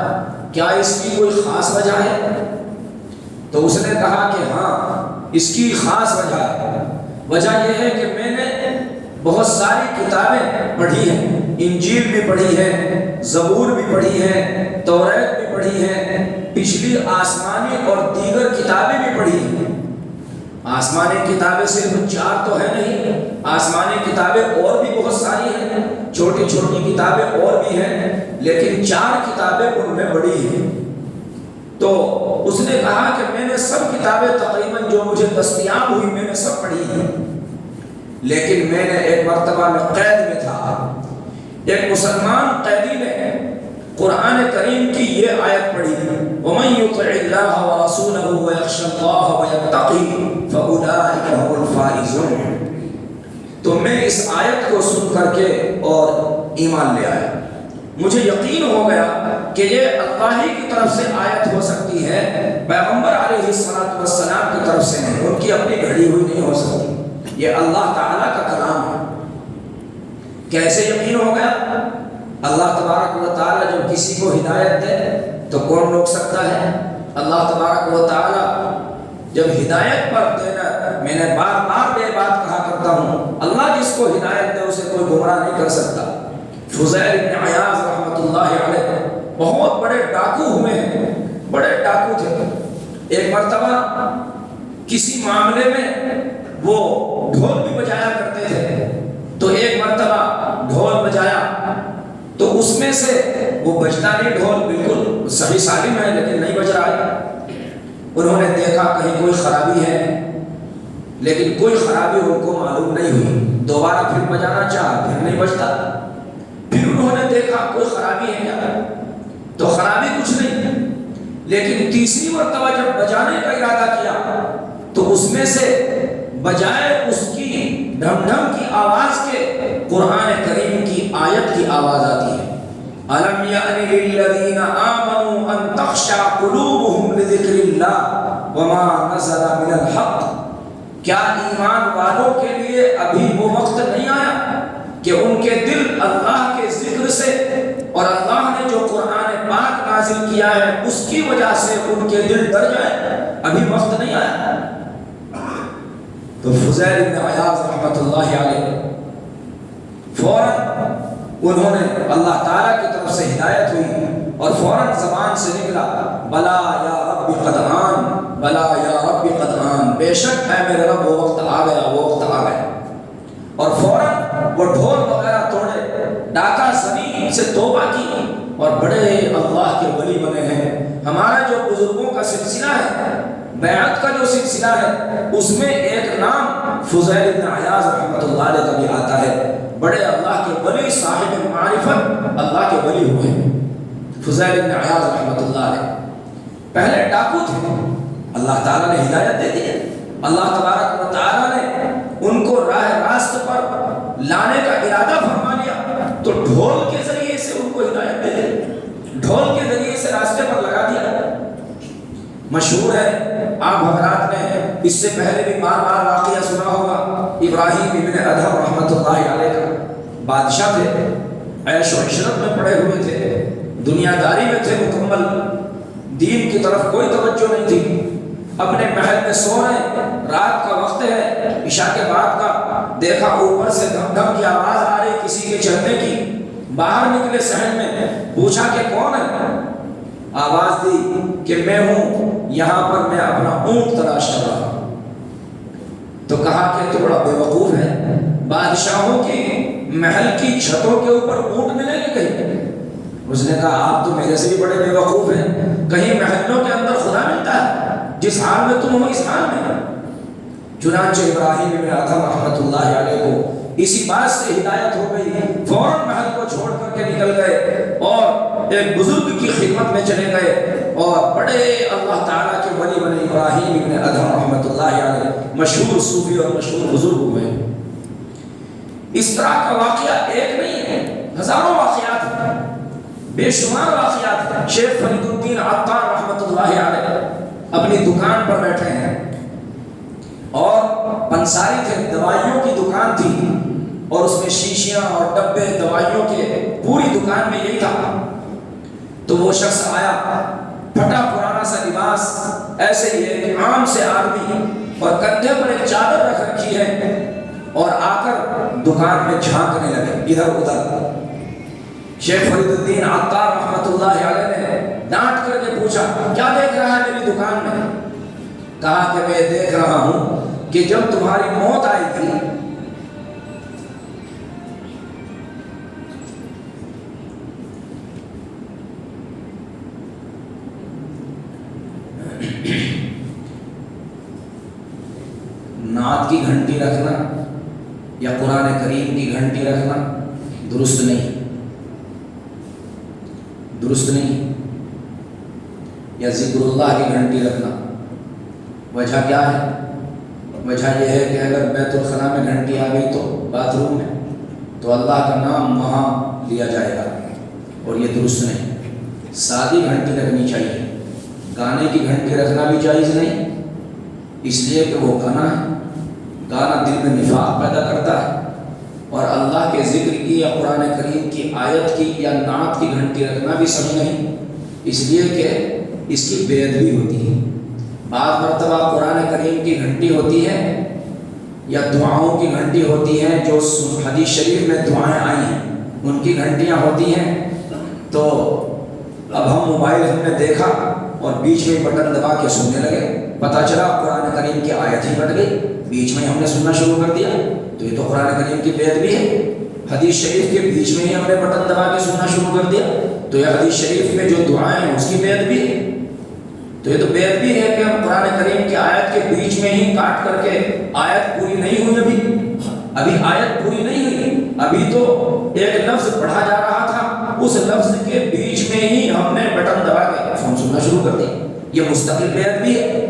کیا اس کی کوئی خاص وجہ ہے؟ تو اس نے کہا کہ ہاں اس کی خاص وجہ ہے، وجہ یہ ہے کہ میں نے بہت ساری کتابیں پڑھی ہیں، انجیل بھی پڑھی ہے، زبور بھی پڑھی ہے، توریت بھی پڑھی ہے، پچھلی آسمانی اور دیگر کتابیں بھی پڑھی ہیں۔ آسمانی کتابیں صرف 4 تو ہے نہیں، آسمانی کتابیں اور بھی بہت ساری ہیں، چھوٹی چھوٹی کتابیں اور بھی ہیں، لیکن 4 کتابیں ان میں بڑی ہیں۔ تو اس نے کہا کہ میں نے سب کتابیں تقریباً جو مجھے دستیاب ہوئی میں نے سب پڑھی ہیں، لیکن میں نے ایک مرتبہ میں قید میں تھا، ایک مسلمان قیدی نے قرآن کریم کی یہ آیت پڑھی، وَمَن يُطِعِ اللَّهَ وَرَسُولَهُ وَيَخْشَ اللَّهَ وَيَتَّقِهِ فَأُولَٰئِكَ هُمُ الْفَائِزُونَ۔ تو میں اس آیت کو سن کر کے اور ایمان لے آیا، مجھے یقین ہو گیا کہ یہ اللہ ہی کی طرف سے آیت ہو سکتی ہے، پیغمبر علیہ السلام کی طرف سے نہیں، ان کی اپنی گھڑی ہوئی نہیں ہو سکتی، یہ اللہ تعالیٰ کا کلام ہے۔ کیسے یقین ہو گیا؟ اللہ تبارک و تعالیٰ جب کسی کو ہدایت دے تو کون روک سکتا ہے؟ اللہ تبارک و تعالیٰ جب ہدایت پر میں نے بار بار یہ بات کہا کرتا ہوں، اللہ جس کو ہدایت دے اسے کوئی گمراہ نہیں کر سکتا۔ فضیل بن عیاض رحمۃ اللہ علیہ بہت بڑے ڈاکو ہوئے ہیں، بڑے ڈاکو تھے۔ ایک مرتبہ کسی معاملے میں وہ ڈھول بھی بجایا کرتے تھے، تو ایک مرتبہ ڈھول بجایا تو اس میں سے وہ بجتا نہیں، ڈھول بالکل صحیح سالم ہے لیکن نہیں بج رہا ہے۔ انہوں نے دیکھا کہیں کوئی خرابی ہے، لیکن کوئی خرابی ان کو معلوم نہیں ہوئی۔ دوبارہ پھر بجانا چاہا، پھر نہیں بجتا۔ پھر انہوں نے دیکھا کوئی خرابی ہے کیا، تو خرابی کچھ نہیں، لیکن تیسری مرتبہ جب بجانے کا ارادہ کیا تو اس میں سے بجائے اس کی ڈھم ڈھم کی آواز کے قرآن کریم کی آیت کی آواز آتی ہے، أَلَمْ يَأْنِ لِلَّذِينَ آمَنُوا أَن تَخْشَعَ قُلُوبُهُمْ لِذِكْرِ اللَّهِ وَمَا نَزَلَ مِنَ الْحَقِّ۔ کیا ایمان والوں کے لیے ابھی وہ وقت نہیں آیا کہ ان کے دل اللہ کے ذکر سے اور اللہ نے جو قرآن پاک نازل کیا ہے اس کی وجہ سے ان کے دل ڈر جائے؟ ابھی وقت نہیں آیا۔ تو فضیل بن عیاض رحمۃ اللہ علیہ فوراً انہوں نے اللہ تعالیٰ کی طرف سے ہدایت ہوئی اور فوراً زبان سے نکلا، بلا یا رب قد آن، بلا یا رب قد آن، بے شک ہے میرے رب وہ وقت آ گیا، وہ وقت آ گیا۔ اور فوراً وہ ڈھول وغیرہ توڑے، ڈاکہ زمین سے توبہ کی اور بڑے اللہ کے ولی بنے ہیں۔ ہمارا جو بزرگوں کا سلسلہ ہے، بیعت کا جو سلسلہ ہے، اس میں ایک نام فضیل بن عیاض رحمۃ اللہ علیہ کا بھی آتا ہے۔ بڑے اللہ کے ولی، صاحب معرفت، اللہ کے ولی ہوئے ہیں فضیل بن عیاض رحمۃ اللہ علیہ۔ پہلے ڈاکو تھے، اللہ تعالیٰ نے ہدایت دے دی، اللہ تبارک و تعالیٰ نے ان کو راہ راست پر لانے کا ارادہ فرما لیا تو ڈھول کے ذریعے سے ان کو ہدایت دے دی، ڈھول کے ذریعے سے راستے پر لگا دیا۔ مشہور ہے، آپ حضرات نے اس سے پہلے بھی بار بار واقعہ سنا ہوگا، ابراہیم ابن ادھم رحمۃ اللہ علیہ کا بادشاہ تھے، عیش و عشرت میں پڑے ہوئے تھے، دنیا داری میں تھے مکمل، دین کی طرف کوئی توجہ نہیں تھی، اپنے محل میں سو رہے، رات کا وقت ہے، عشاء کے بعد کا، دیکھا اوپر سے دھم دھم کی آواز آ رہی کسی کے چلنے کی، باہر نکلے صحن میں، پوچھا کہ کون ہے؟ آواز دی کہ میں ہوں، یہاں پر میں اپنا اونٹ تلاش کر رہا ہوں۔ تو کہا کہ تو بڑا بے وقوف ہے، بادشاہوں کی محل کی چھتوں کے اوپر اونٹ ملیں گے کہیں؟ اس نے کہا آپ تو میرے سے بھی بڑے بے وقوف ہیں، کہیں محلوں کے اندر خدا ملتا ہے؟ جس حال میں تم ہو اس حال میں۔ چنانچہ ابراہیم ابن ادھم رحمۃ اللہ علیہ کو اسی بات سے ہدایت ہو گئی، فوراً محل کو چھوڑ کر کے نکل گئے اور ایک بزرگ کی خدمت میں چلے گئے اور بڑے اللہ تعالیٰ کے ولی بنے ابراہیم ابن ادھم رحمۃ اللہ علیہ، مشہور صوفی اور مشہور بزرگ ہوئے۔ اس طرح کا واقعہ ایک نہیں ہے، ہزاروں واقعات ہیں، بے شمار واقعات ہیں۔ شیخ فرید الدین عطار رحمۃ اللہ علیہ اپنی دکان پر بیٹھے ہیں اور پنساری تھے، دوائیوں کی دکان تھی اور اس میں شیشیاں اور ڈبے دوائیوں کے، پوری دکان میں یہی تھا۔ تو وہ شخص آیا، پھٹا پرانا سا لباس، ایسے ہی ایک عام سے آدمی، اور کندھے پر ایک چادر رکھ رکھی ہے، اور آ کر دکان میں جھانکنے لگے ادھر ادھر۔ شیخ فرید الدین عطار رحمۃ اللہ علیہ نے ڈانٹ کر کے پوچھا کیا دیکھ رہا ہے میری دکان میں؟ کہا کہ میں دیکھ رہا ہوں کہ جب تمہاری موت آئی تھی نعت کی گھنٹی رکھنا یا قرآن کریم کی گھنٹی رکھنا درست نہیں، درست نہیں، یا ذکر اللہ کی گھنٹی رکھنا۔ وجہ کیا ہے؟ وجہ یہ ہے کہ اگر بیت الخلا میں گھنٹی آ گئی تو باتھ روم میں، تو اللہ کا نام وہاں لیا جائے گا، اور یہ درست نہیں۔ سادی گھنٹی رکھنی چاہیے، گانے کی گھنٹی رکھنا بھی جائز نہیں، اس لیے کہ وہ گانا ہے، گانا دل میں نفاق پیدا کرتا ہے، اور اللہ کے ذکر کی یا قرآن کریم کی آیت کی یا نعت کی گھنٹی رکھنا بھی صحیح نہیں، اس لیے کہ اس کی بے ادبی ہوتی ہے۔ بعض مرتبہ قرآن کریم کی گھنٹی ہوتی ہے یا دعاؤں کی گھنٹی ہوتی ہیں جو حدیث شریف میں دعائیں آئی ہیں ان کی گھنٹیاں ہوتی ہیں، تو اب ہم موبائل ہم نے دیکھا اور بیچ میں بٹن دبا کے سننے لگے، پتہ چلا قرآن کریم کی آیت ہی کٹ گئی، بیچ میں ہم نے سننا شروع کر دیا، تو یہ تو قرآن کریم کی بے ادبی ہے۔ حدیث شریف کے بیچ میں ہی ہم نے بٹن دبا کے سننا شروع کر دیا، تو یہ حدیث شریف میں جو دعائیں ہیں اس کی بے ادبی ہے۔ تو یہ تو بے ادبی ہے کہ ہم قرآن کریم کی آیت کے بیچ میں ہی کاٹ کر کے، آیت پوری نہیں ہوئی، ابھی آیت پوری نہیں ہوئی، ابھی تو ایک لفظ پڑھا جا رہا تھا، اس لفظ کے بیچ میں ہی ہم نے بٹن دبا کے فون سننا شروع کر دیا، یہ مستقل بے ادبی ہے۔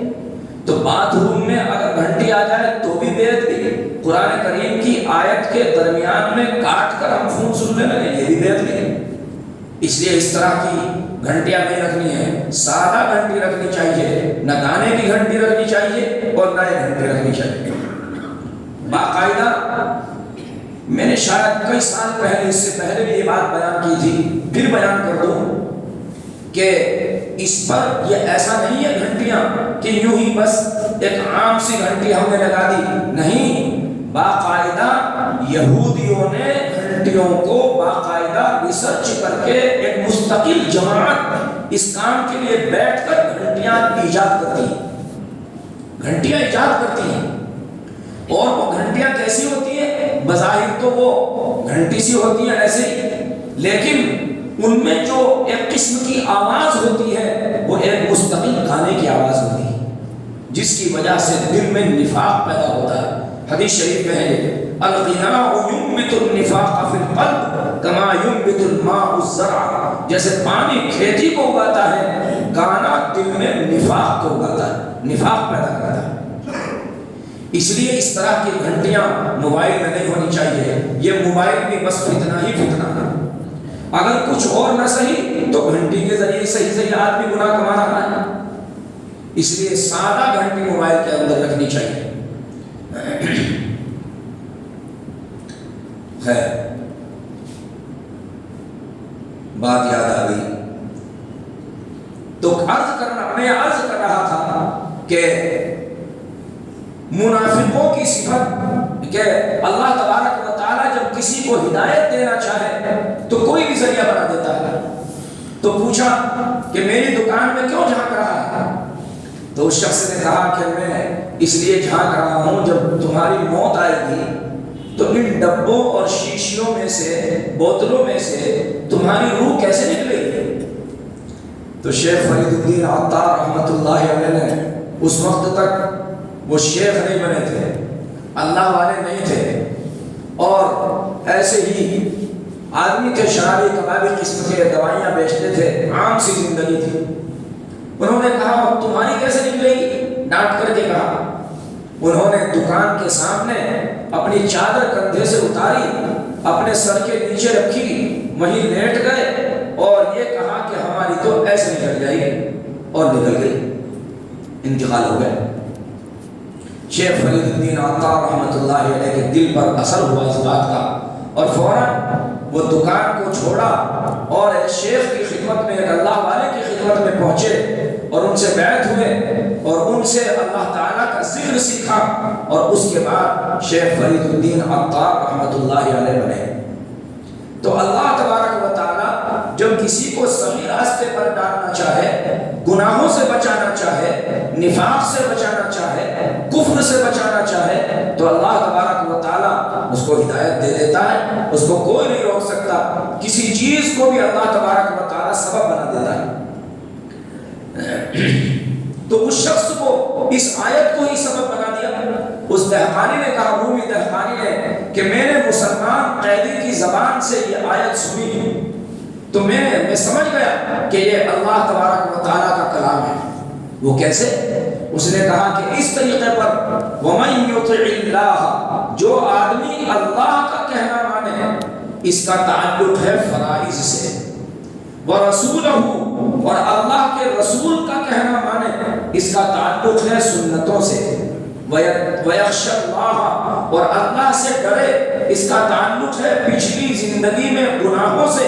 تو باتھ روم میں اگر گھنٹی آ جائے تو بھی بے ادبی، قرآن کریم کی آیت کے درمیان میں کاٹ کر ہم فون سننے لگے، یہ بھی بے ادبی ہے۔ اس لیے اس طرح کی گھنٹیاں نہیں رکھنی ہے، سادہ گھنٹی رکھنی چاہیے، نہ گانے کی گھنٹی رکھنی چاہیے اور نہ یہ گھنٹی رکھنی چاہیے۔ باقاعدہ میں نے شاید کئی سال پہلے، اس سے پہلے بھی یہ بات بیان کی تھی، پھر بیان کر دوں کہ اس پر یہ ایسا نہیں ہے گھنٹیاں کہ یوں ہی بس ایک عام سی گھنٹی ہم نے لگا دی، نہیں، باقاعدہ یہودیوں نے گھنٹیوں کو باقاعدہ ریسرچ کر کے ایک مستقل جماعت اس کام کے لیے بیٹھ کر گھنٹیاں ایجاد کرتی ہیں، گھنٹیاں ایجاد کرتی ہیں۔ اور وہ گھنٹیاں کیسی ہوتی ہیں؟ بظاہر تو وہ گھنٹی سی ہوتی ہیں ایسے ہی، لیکن ان میں جو ایک قسم کی آواز ہوتی ہے وہ ایک مستقل گانے کی آواز ہوتی ہے، جس کی وجہ سے دل میں نفاق پیدا ہوتا ہے۔ حدیث شریف میں ہے الغناء ينبت النفاق في القلب كما ينبت الماء الزرع، جیسے پانی کھیتی کو اگاتا ہے، گانا دل میں نفاق کو اگاتا ہے، نفاق پیدا کرتا ہے۔ اس لیے اس طرح کی گھنٹیاں موبائل میں نہیں ہونی چاہیے، یہ موبائل بھی بس فتنہ ہی فتنہ ہے، اگر کچھ اور نہ صحیح تو گھنٹی کے ذریعے صحیح آدمی گناہ کما رہا ہے۔ اس لیے سادہ گھنٹی موبائل کے اندر رکھنی چاہیے۔ خیر، بات یاد آ گئی تو میں عرض کر رہا تھا کہ منافقوں کی صفت کہ اللہ تبارک و تعالیٰ جب کسی کو ہدایت دینا چاہے تو کوئی بھی ذریعہ بنا دیتا ہے۔ تو پوچھا کہ میری دکان میں کیوں جھانک رہا ہے؟ تو اس شخص نے کہا کہ میں اس لیے جھانک رہا ہوں، جب تمہاری موت آئے گی تو ان ڈبوں اور شیشیوں میں سے، بوتلوں میں سے تمہاری روح کیسے نکلے گی؟ تو شیخ فرید الدین عطار رحمۃ اللہ علیہ نے، اس وقت تک وہ شیخ نہیں بنے تھے، اللہ والے نہیں تھے، اور ایسے ہی آدمی تھے، شرابی کبابی قسم کے دوائیاں بیچتے تھے، عام سی زندگی تھی۔ انہوں نے کہا تمہاری کیسے نکلے گی؟ ڈانٹ کر کے کہا۔ انہوں نے دکان کے سامنے اپنی چادر کندھے سے اتاری، اپنے سر کے نیچے رکھی، وہیں لیٹ گئے اور یہ کہا کہ ہماری تو ایسے نکل جائے گی، اور نکل گئی، انتقال ہو گئے۔ شیخ فرید الدین عطار رحمۃ اللہ علیہ کے دل پر اثر ہوا اس بات کا، اور فوراً وہ دکان کو چھوڑا اور ایک شیخ کی خدمت میں، ایک اللہ والے کی خدمت میں پہنچے اور ان سے بیعت ہوئے اور ان سے اللہ تعالیٰ کا ذکر سیکھا، اور اس کے بعد شیخ فرید الدین عطار رحمۃ اللہ علیہ بنے۔ تو اللہ تبارک و تعالیٰ جب کسی کو صحیح راستے پر ڈالنا چاہے، گناہوں سے بچانا چاہے، نفاق سے بچانا چاہے، کفر سے بچانا چاہے، تو اللہ تبارک و تعالیٰ اس کو ہدایت دے دیتا ہے، اس کو کوئی نہیں روک سکتا۔ کسی چیز کو بھی اللہ تبارک و تعالیٰ سبب بنا دیتا ہے۔ تو اس شخص کو اس آیت کو ہی سبب بنا دیا۔ اس دہقانی نے کہا، رومی دہقانی نے، کہ میں نے مسلمان قیدی کی زبان سے یہ آیت سنی تو میں سمجھ گیا کہ یہ اللہ تبارک و تعالیٰ کا کلام ہے۔ وہ کیسے؟ اس نے کہا کہ اس طریقے پر وَمَن يُطِعِ اللَّهَ، جو آدمی اللہ کا کہنا مانے، اس کا تعلق ہے فرائض سے، وَرَسُولَهُ، اور اللہ کے رسول کا کہنا مانے، اس کا تعلق ہے سنتوں سے، وَيَخْشَى اللَّهَ، اور اللہ سے ڈرے، اس کا تعلق ہے پچھلی زندگی میں گناہوں سے،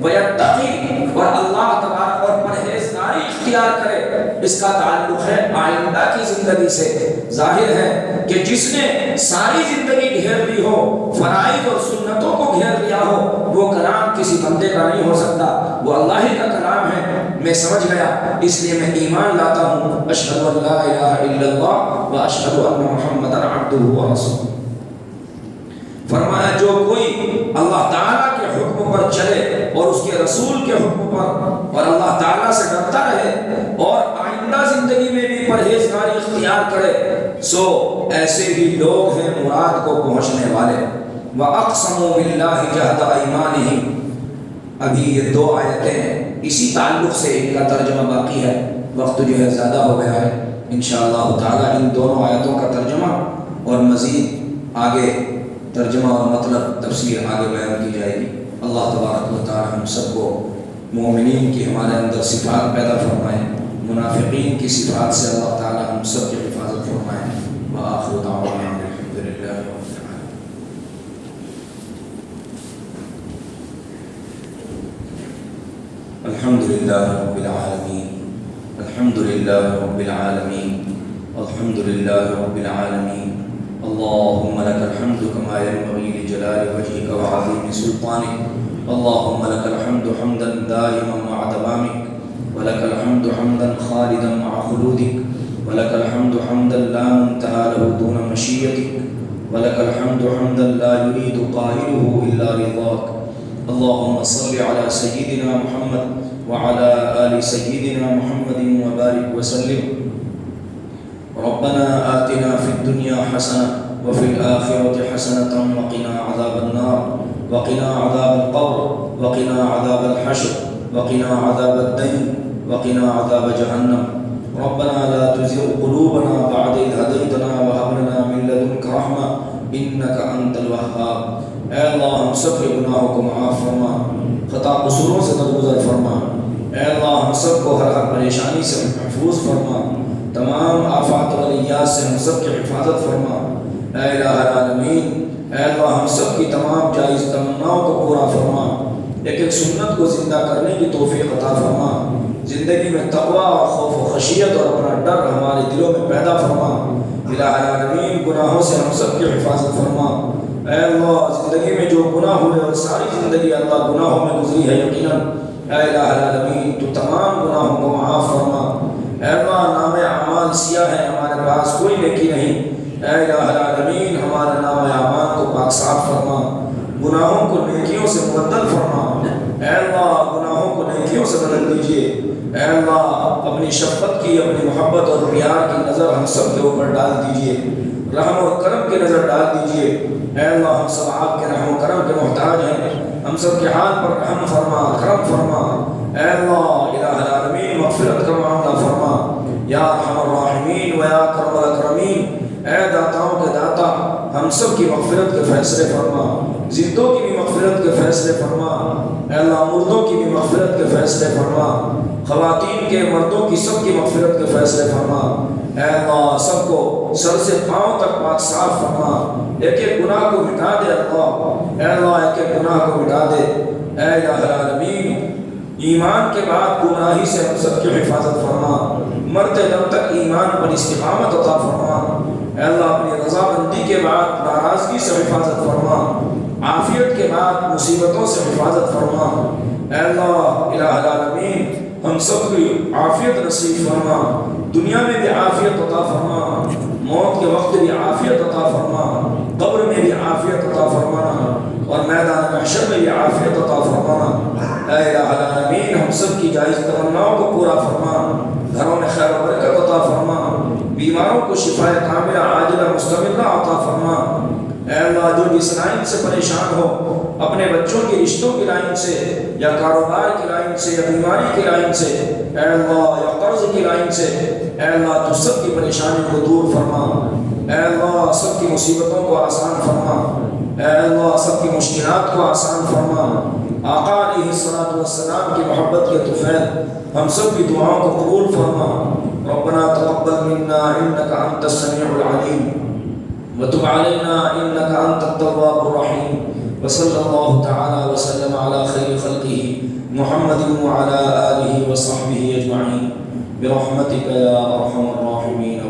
وَيَتَّقِي، اور اللہ تبارک اور پرہیزگاری اختیار کرے، اس کا تعلق ہے آئندہ کی زندگی سے۔ ظاہر ہے کہ جس نے ساری زندگی گھیر لی ہو، فرائض اور سنتوں کو گھیر لیا ہو، وہ کلام کسی بندے کا نہیں ہو سکتا، وہ اللہ ہی کا کلام ہے۔ میں سمجھ گیا، اس لیے میں ایمان لاتا ہوں، اشہد ان لا الہ الا اللہ و اشہد ان محمد عبدہ و رسولہ۔ فرمایا جو کوئی اللہ تعالیٰ کے حکم پر چلے اور اس کے رسول کے حکم پر اور اللہ تعالیٰ سے ڈرتا رہے اور آئندہ زندگی میں بھی پرہیزگاری اختیار کرے، سو ایسے ہی لوگ ہیں مراد کو پہنچنے والے۔ وَأَقْسَمُوا بِاللَّهِ جَهْدَ أَيْمَانِهِمْ۔ ابھی یہ دو آیتیں اسی تعلق سے ان کا ترجمہ باقی ہے، وقت جو ہے زیادہ ہو گیا ہے۔ انشاءاللہ تعالیٰ ان دونوں آیتوں کا ترجمہ اور مزید آگے ترجمہ اور مطلب تفسیر آگے بیان کی جائے گی۔ اللہ تبارک و تعالی ہم سب کو مومنین کی ہمارے اندر صفات پیدا فرمائے، منافقین کی صفات سے اللہ تعالی ہم سب کی حفاظت فرمائے۔ وآخر دعوانا الحمد للہ رب العالمین۔ الحمد للہ رب العالمین، الحمد للہ رب العالمین، الحمد للہ رب العالمین۔ اللهم لك الحمد كما ينبغي لجلال وجهك وعظيم سلطانك، اللهم لك الحمد حمدا دائما مع دوامك، ولك الحمد حمدا خالدا مع خلودك، ولك الحمد حمدا لا منتهى له دون مشيئتك، ولك الحمد حمدا لا يريد قائله إلا رضاك۔ اللهم صل على سيدنا محمد وعلى آل سيدنا محمد وبارك وسلم۔ ربنا آتنا في الدنيا حسنة وفي الآخرة حسنة وقنا عذاب النار، وقنا عذاب القبر، وقنا عذاب الحشر، وقنا عذاب الدين، وقنا عذاب جهنم۔ ربنا لا تزغ قلوبنا بعد إذ هديتنا وهب لنا من لدنك رحمة إنك أنت الوهاب۔ اے اللہ ہم سب کے گناہوں کو معاف فرما، خطا قصوروں سے درگزر فرما۔ اے اللہ ہم سب کو ہر پریشانی سے محفوظ فرما، تمام آفات و بلیات سے ہم سب کی حفاظت فرما۔ اے الہ العالمین، اے اللہ ہم سب کی تمام جائز تمناؤں کو پورا فرما، ایک ایک سنت کو زندہ کرنے کی توفیق عطا فرما۔ زندگی میں تقویٰ اور خوف و خشیت اور اپنا ڈر ہمارے دلوں میں پیدا فرما۔ الہ العالمین گناہوں سے ہم سب کی حفاظت فرما۔ اے اللہ زندگی میں جو گناہ ہوئے اور ساری زندگی اللہ گناہوں میں گزری ہے یقیناً، اے الہ العالمین تو تمام گناہوں کو معاف فرما۔ اے اللہ نام اعمال سیاہ ہے، ہمارے پاس کوئی نیکی نہیں، اے الہ العالمین ہمارے نام اعمال کو پاک صاف فرما، گناہوں کو نیکیوں سے مبدل فرما۔ اے اللہ گناہوں کو نیکیوں سے بدل دیجئے۔ اے اللہ اپنی شفقت کی، اپنی محبت اور پیار کی نظر ہم سب کے اوپر ڈال دیجئے، رحم اور کرم کی نظر ڈال دیجئے۔ اے اللہ ہم سب آپ کے رحم و کرم کے محتاج ہیں، ہم سب کے حال پر رحم فرما، کرم فرما۔ اے اللہ الہ العالمین مغفرت کا معاملہ فرما، یا ارحم الراحمین و یا اکرم الاکرمین۔ اے داتاؤں کے داتا ہم سب کی مغفرت کے فیصلے فرما، زندوں کی بھی مغفرت کے فیصلے فرما۔ اے اللہ مردوں کی بھی مغفرت کے فیصلے فرما، خواتین کے مردوں کی سب کی مغفرت کے فیصلے فرما۔ اے اللہ سب کو سر سے پاؤں تک پاک صاف فرما، ایک ایک گناہ کو مٹا دے اللہ۔ اے اللہ ایک ایک گناہ کو مٹا دے۔ اے الہ العالمین ایمان کے بعد گناہی سے ہم سب کی حفاظت فرما، مرتے دم تک ایمان پر استقامت عطا فرما۔ اے اللہ اپنی رضامندی کے بعد ناراضگی سے حفاظت فرما، عافیت کے بعد مصیبتوں سے حفاظت فرما۔ اے اللہ الہ العالمین ہم سب کی عافیت نصیب فرما، دنیا میں بھی عافیت عطا فرما، موت کے وقت بھی عافیت عطا فرما، قبر میں بھی عافیت عطا فرمانا اور میدان محشر میں بھی عافیت عطا فرمانا۔ اے الہ العالمین ہم سب کی جائز تمناؤں کو پورا فرما، گھروں میں خیر و برکت عطا فرما، بیماروں کو شفا کاملہ عاجلہ مستمرہ عطا فرما۔ اے اللہ جو جس لائن سے پریشان ہو، اپنے بچوں کی رشتوں کی لائن سے یا کاروبار کی لائن سے یا بیماری کی لائن سے، اے اللہ یا قرض کی لائن سے، اے اللہ تو سب کی پریشانی کو دور فرما۔ اے اللہ سب کی مصیبتوں کو آسان فرما، اے اللہ سب کی مشکلات کو آسان فرما۔ آقا علیہ الصلوۃ والسلام کی محبت کے طفیل ہم سب کی دعاؤں کو قبول فرما۔ ربنا تقبل منا انک انت السمیع العلیم وتب علینا انک انت التواب الرحیم، وصلی اللہ تعالی وسلم علی خیر خلقہ محمد وعلی آلہ وصحبہ اجمعین۔ برحمتك يا ارحم الراحمين